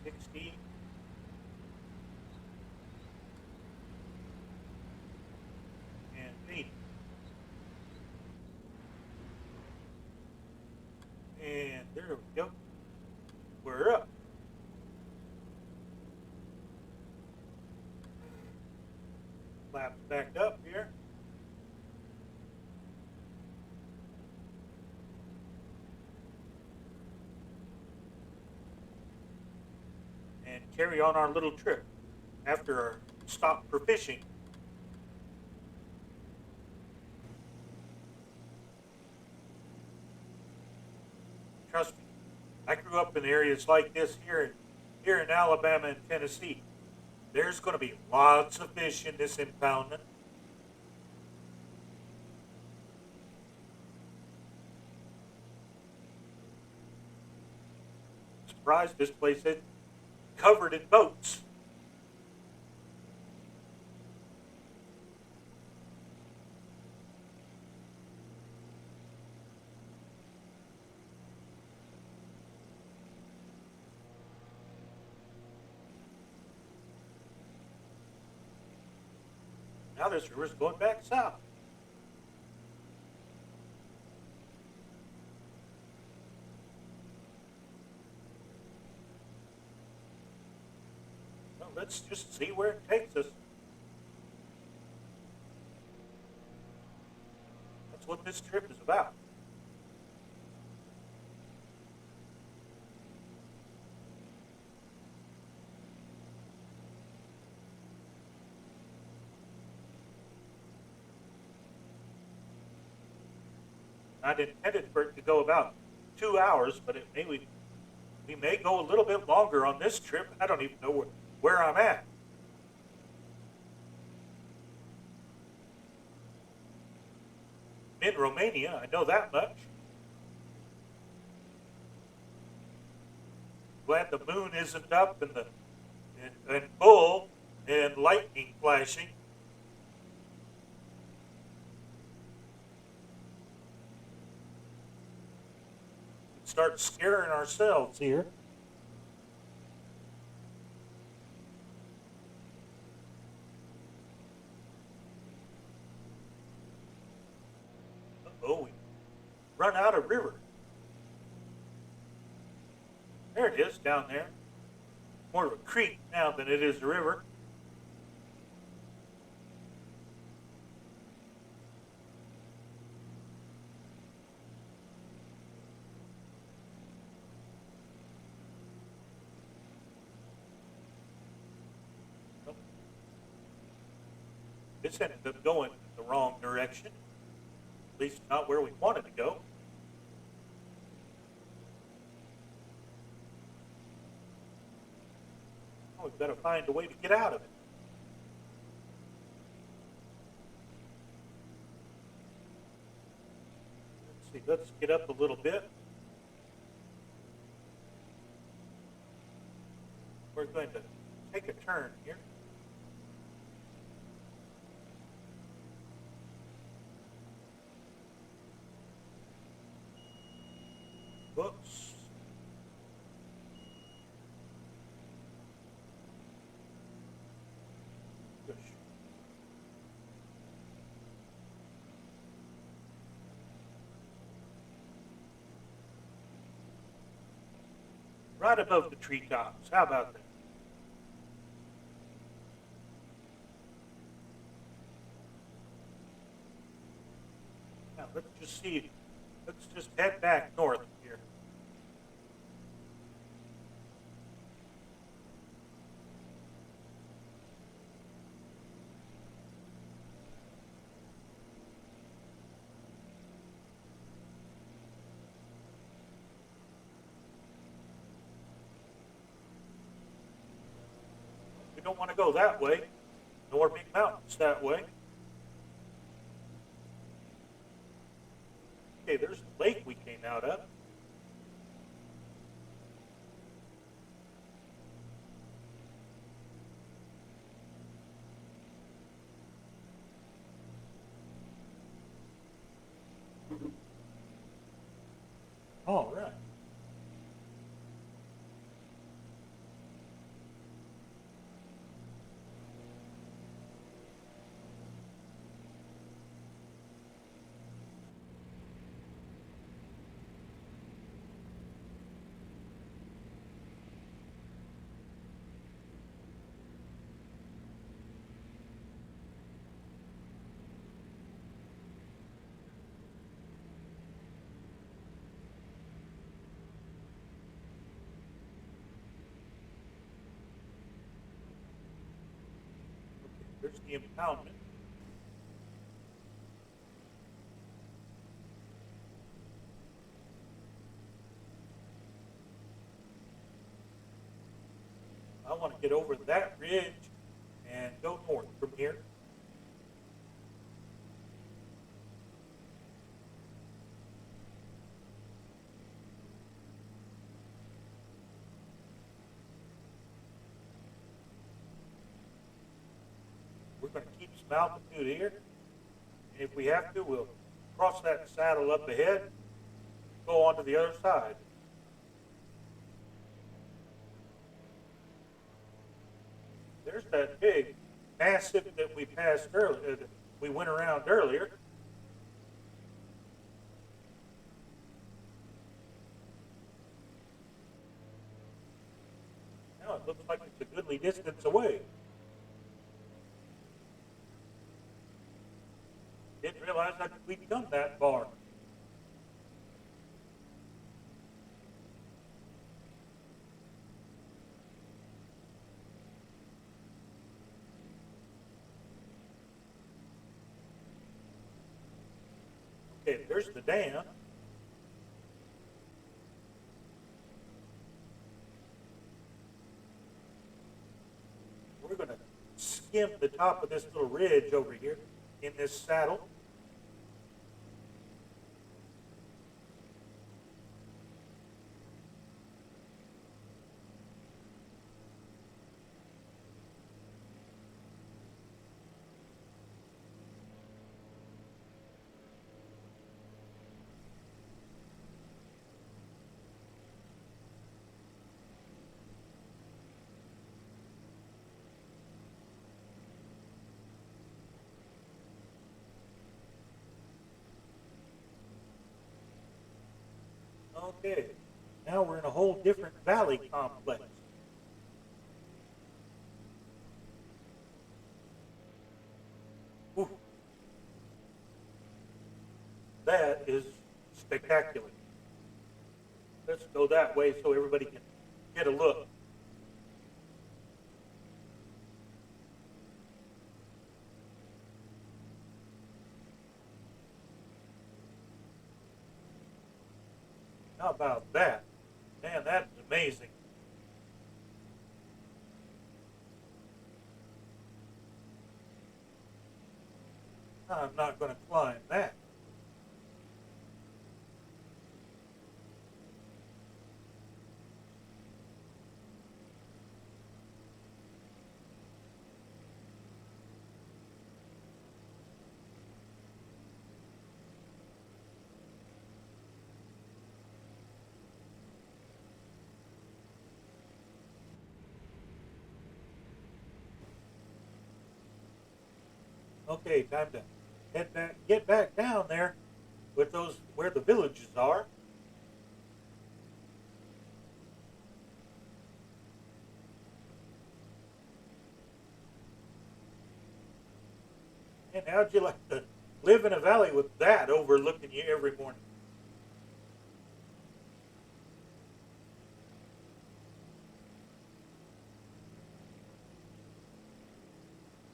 $60. And $80. And there we go. We're up. Flaps back up here. And carry on our little trip after our stop for fishing. Trust me, I grew up in areas like this here in Alabama and Tennessee. There's going to be lots of fish in this impoundment. Surprised this place isn't covered in boats. Now this river's going back south. Well, let's just see where it takes us. That's what this trip is about. I'd intended for it to go about 2 hours, but we may go a little bit longer on this trip. I don't even know where I'm at. I'm in Romania, I know that much. Glad the moon isn't up and full and lightning flashing. Start scaring ourselves here. Uh-oh, we run out of river. There it is down there. More of a creek now than it is a river. This ended up going the wrong direction, at least not where we wanted to go. Oh, we've got to find a way to get out of it. Let's see, let's get up a little bit. We're going to take a turn here. Books. Push. Right above the treetops. How about that? Now let's just see. Let's just head back north here. We don't want to go that way. No more big mountains that way. Okay, there's the lake we came out of. All right. There's the impoundment. I want to get over that ridge and go north from here. We're going to keep some altitude here. And if we have to, we'll cross that saddle up ahead, go on to the other side. There's that big massive that we passed earlier, that we went around earlier. Now it looks like it's a goodly distance away. Didn't realize that we'd come that far. Okay, there's the dam. We're going to skim the top of this little ridge over here in this saddle. Okay, now we're in a whole different valley complex. Ooh. That is spectacular. Let's go that way so everybody can get a look. How about that? Man, that's amazing. I'm not going to climb that. Okay, time to get back down there with those where the villages are. And how'd you like to live in a valley with that overlooking you every morning?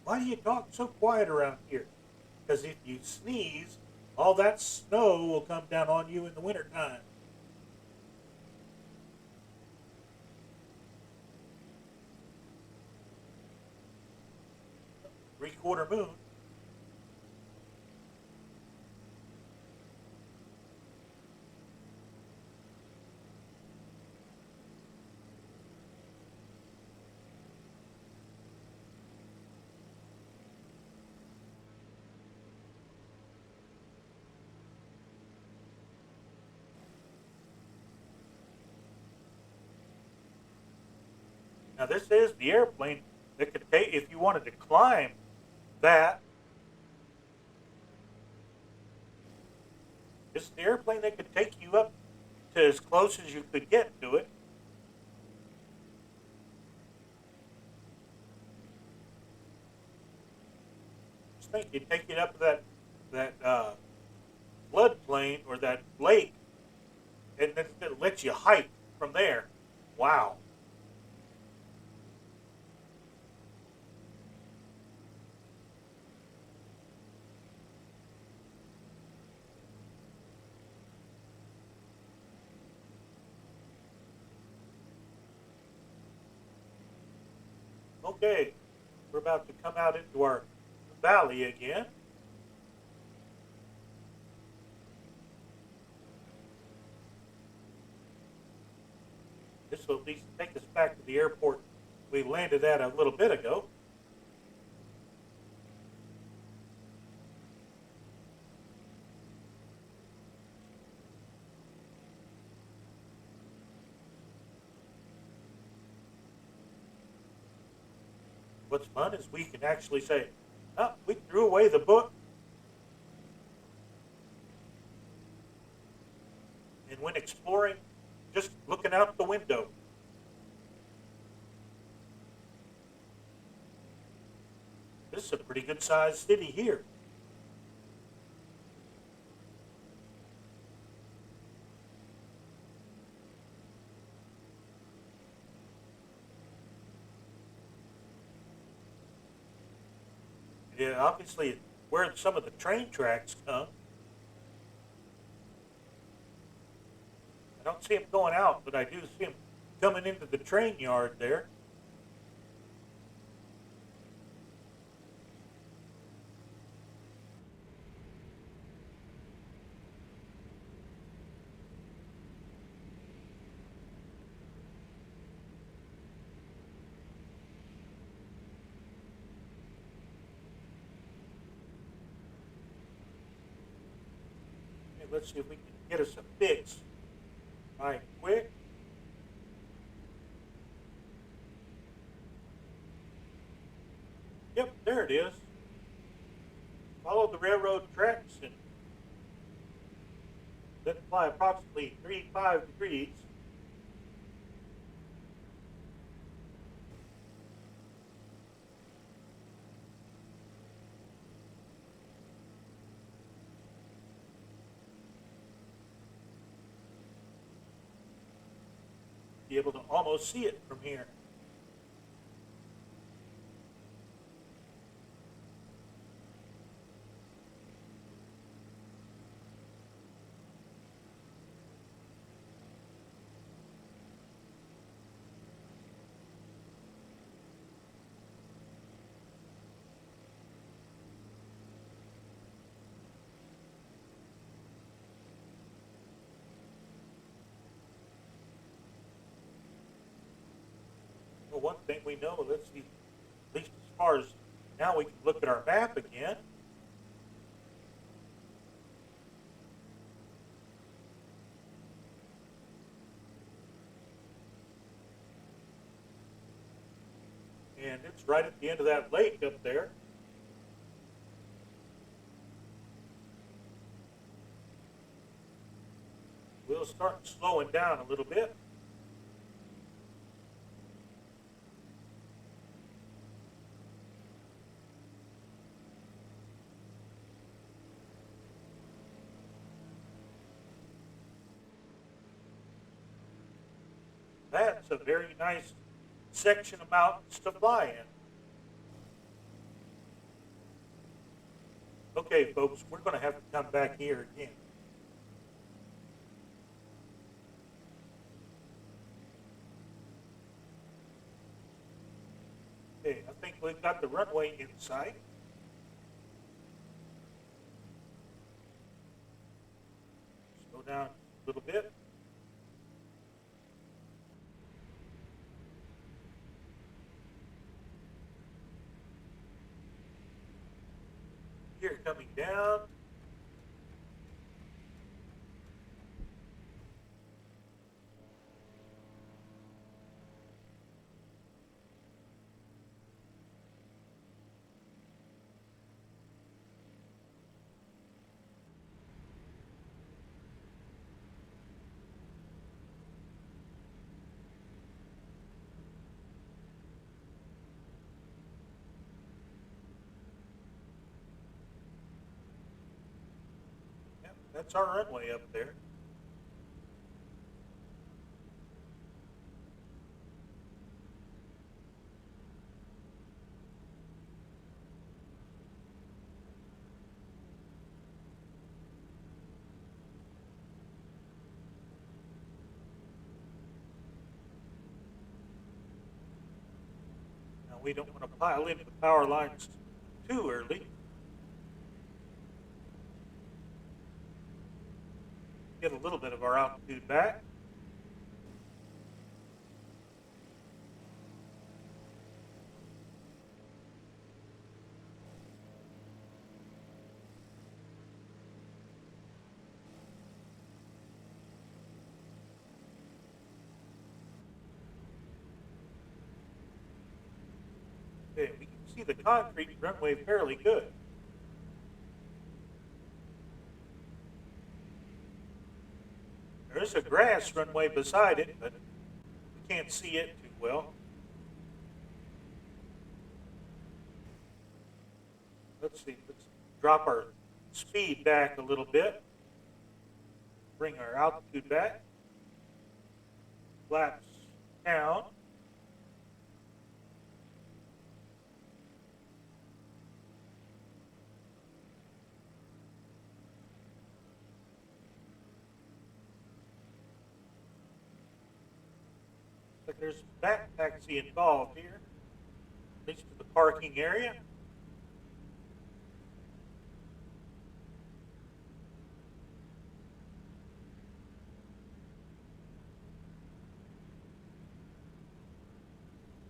Why do you talk so quiet around here? Because if you sneeze, all that snow will come down on you in the wintertime. 3/4 moon. Now this is the airplane that could take, if you wanted to climb that, this is the airplane that could take you up to as close as you could get to it. Just think, you'd take it up to that floodplain or that lake, and then it lets you hike from there. Wow. Okay, we're about to come out into our valley again. This will at least take us back to the airport we landed at a little bit ago. what's fun is we can actually say, oh, we threw away the book, and when exploring, just looking out the window. This is a pretty good sized city here. Yeah, obviously where some of the train tracks come. I don't see them going out, but I do see them coming into the train yard there. Okay, let's see if we can get us a fix right quick. Yep, there it is. Follow the railroad tracks and then fly approximately 35 degrees. Be able to almost see it from here. Well, one thing we know, let's see, at least as far as now we can look at our map again. And it's right at the end of that lake up there. We'll start slowing down a little bit. That's a very nice section of mountains to fly in. Okay, folks, we're going to have to come back here again. Okay, I think we've got the runway in sight. Slow down a little bit. Here coming down. Yep, that's our runway up there. We don't want to pile into the power lines too early. Get a little bit of our altitude back. Okay, we can see the concrete runway fairly good. There's a grass runway beside it, but we can't see it too well. Let's see, let's drop our speed back a little bit. Bring our altitude back. Flaps down. But there's a back taxi involved here, at least to the parking area.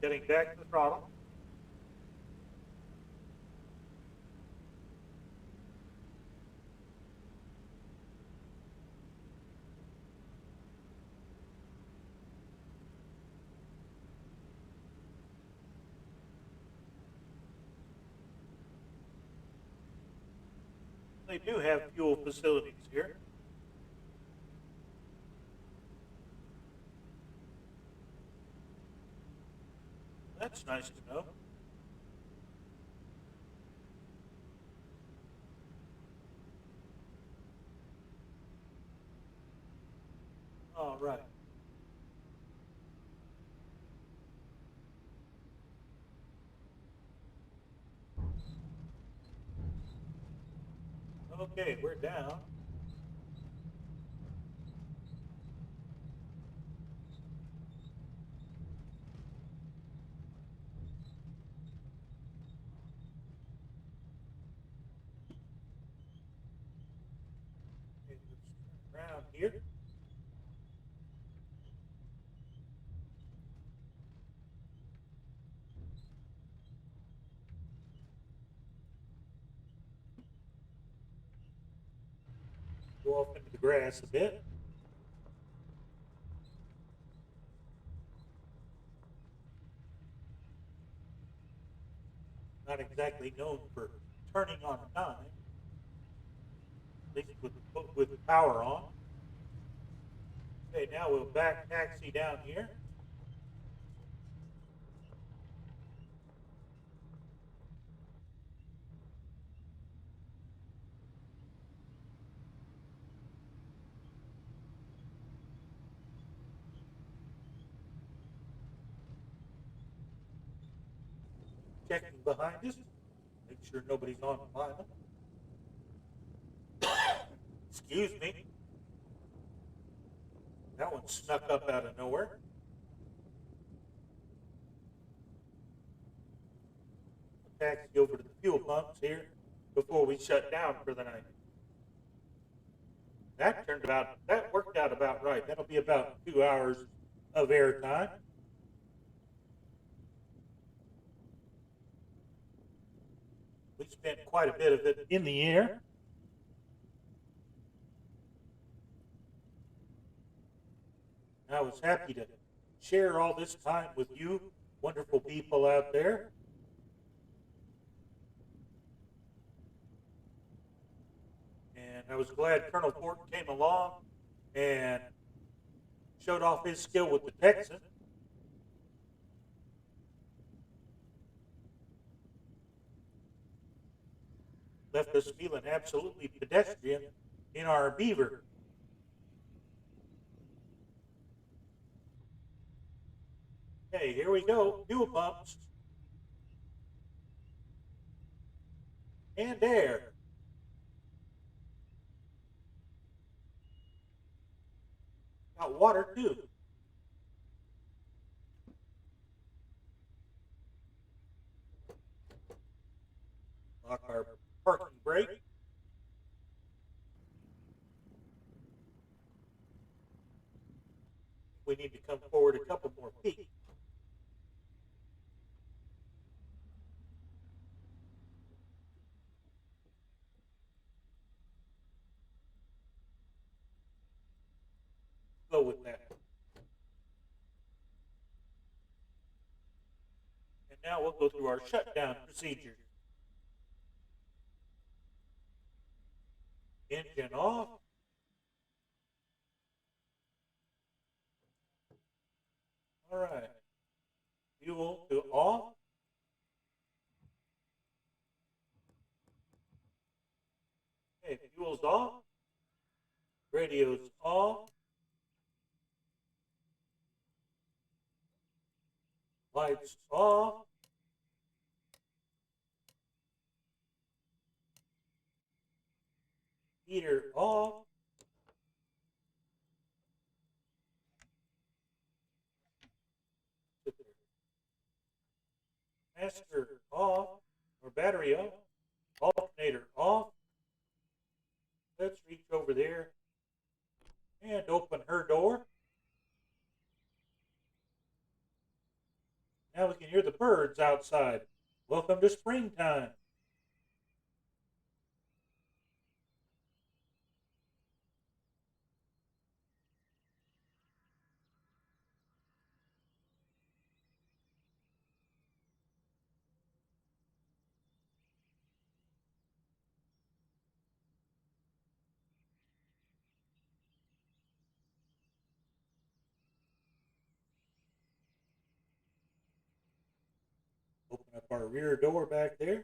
Getting back to the throttle. They do have fuel facilities here. That's nice to know. All right. Okay, we're down. Okay, let's turn around here. Go off into the grass a bit. Not exactly known for turning on a dime, at least with power on. Okay, now we'll back taxi down here. Checking behind us, make sure nobody's on behind them. Excuse me. That one snuck up out of nowhere. Taxi over to the fuel pumps here before we shut down for the night. That worked out about right. That'll be about 2 hours of air time. We spent quite a bit of it in the air. I was happy to share all this time with you, wonderful people out there. And I was glad Colonel Thornton came along and showed off his skill with the Texan. Left us feeling absolutely pedestrian in our Beaver. Okay, here we go. Fuel pumps. And air. Got water too. Lock our parking brake. We need to come forward a couple more feet. Go with that. And Now we'll go through our shutdown procedures. Engine off. All right. Fuel to off. Okay, fuel's off. Radio's off. Lights off. Heater off. Master off. Or battery off. Alternator off. Let's reach over there and open her door. Now we can hear the birds outside. Welcome to springtime. Open up our rear door back there.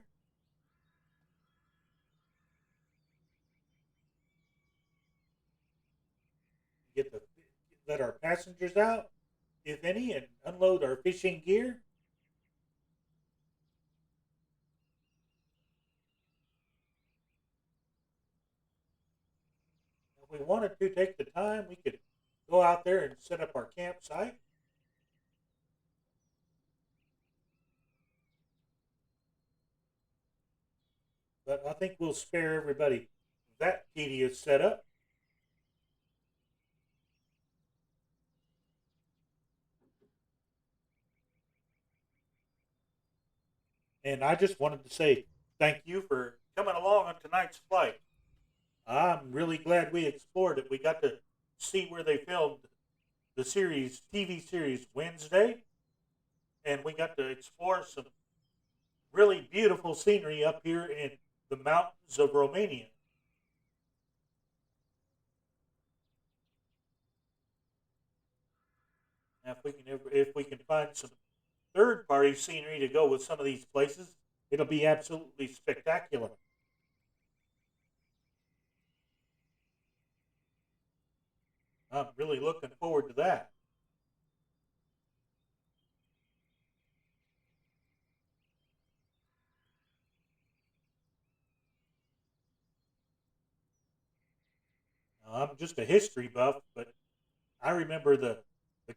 Let our passengers out, if any, and unload our fishing gear. If we wanted to take the time, we could go out there and set up our campsite. But I think we'll spare everybody that tedious setup. And I just wanted to say thank you for coming along on tonight's flight. I'm really glad we explored it. We got to see where they filmed the TV series Wednesday, and we got to explore some really beautiful scenery up here in the mountains of Romania. Now, if we can find some third party scenery to go with some of these places, it'll be absolutely spectacular. I'm really looking forward to that. Now, I'm just a history buff, but I remember the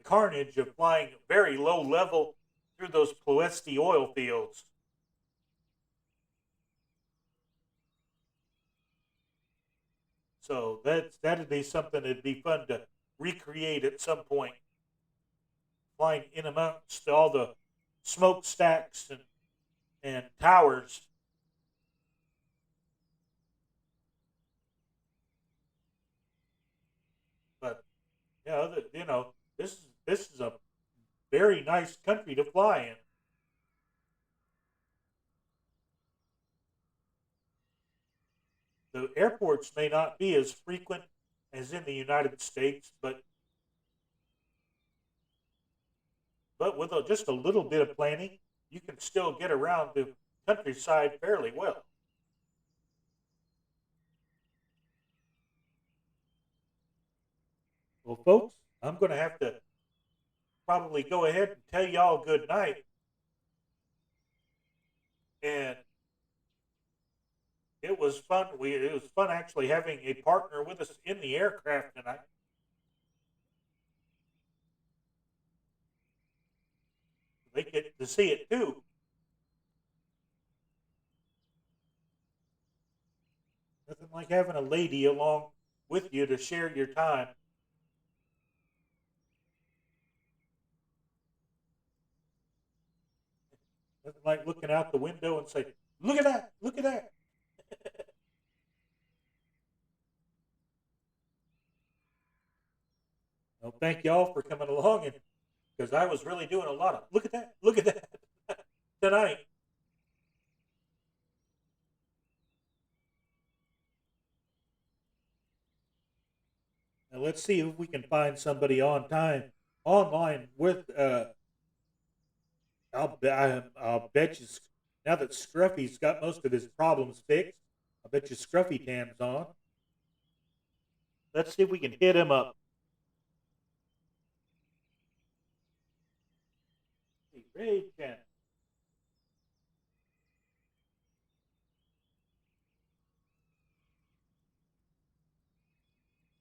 carnage of flying very low level through those Ploesti oil fields. So that'd be something that'd be fun to recreate at some point. Flying in amongst all the smokestacks and towers. But yeah, this is a very nice country to fly in. The airports may not be as frequent as in the United States, but with just a little bit of planning, you can still get around the countryside fairly well. Well, folks, I'm going to have to probably go ahead and tell y'all good night. And it was fun. It was fun actually having a partner with us in the aircraft tonight. They get to see it too. Nothing like having a lady along with you to share your time. Nothing like looking out the window and say, "Look at that! Look at that!" Well, thank y'all for coming along, and because I was really doing a lot of look at that, look at that. tonight. Now let's see if we can find somebody on time online with. I'll bet you. Now that Scruffy's got most of his problems fixed, I bet you Scruffy Tam's on. Let's see if we can hit him up. Ray Chen.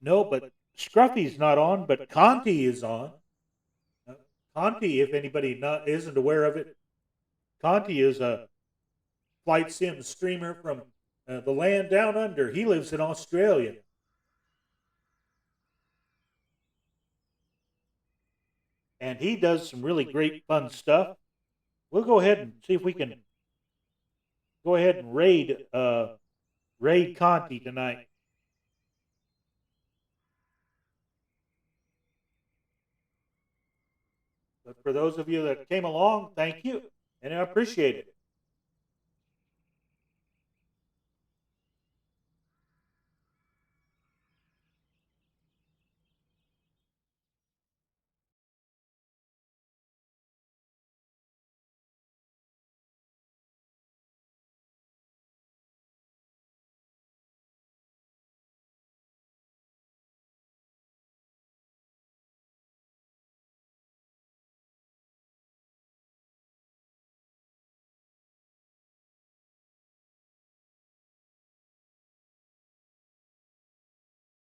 No, but Scruffy's not on, but Conti is on. Conti, if anybody isn't aware of it, Conti is a flight sim streamer from the land down under. He lives in Australia. And he does some really great fun stuff. We'll go ahead and see if we can go ahead and raid Conti tonight. But for those of you that came along, thank you, and I appreciate it.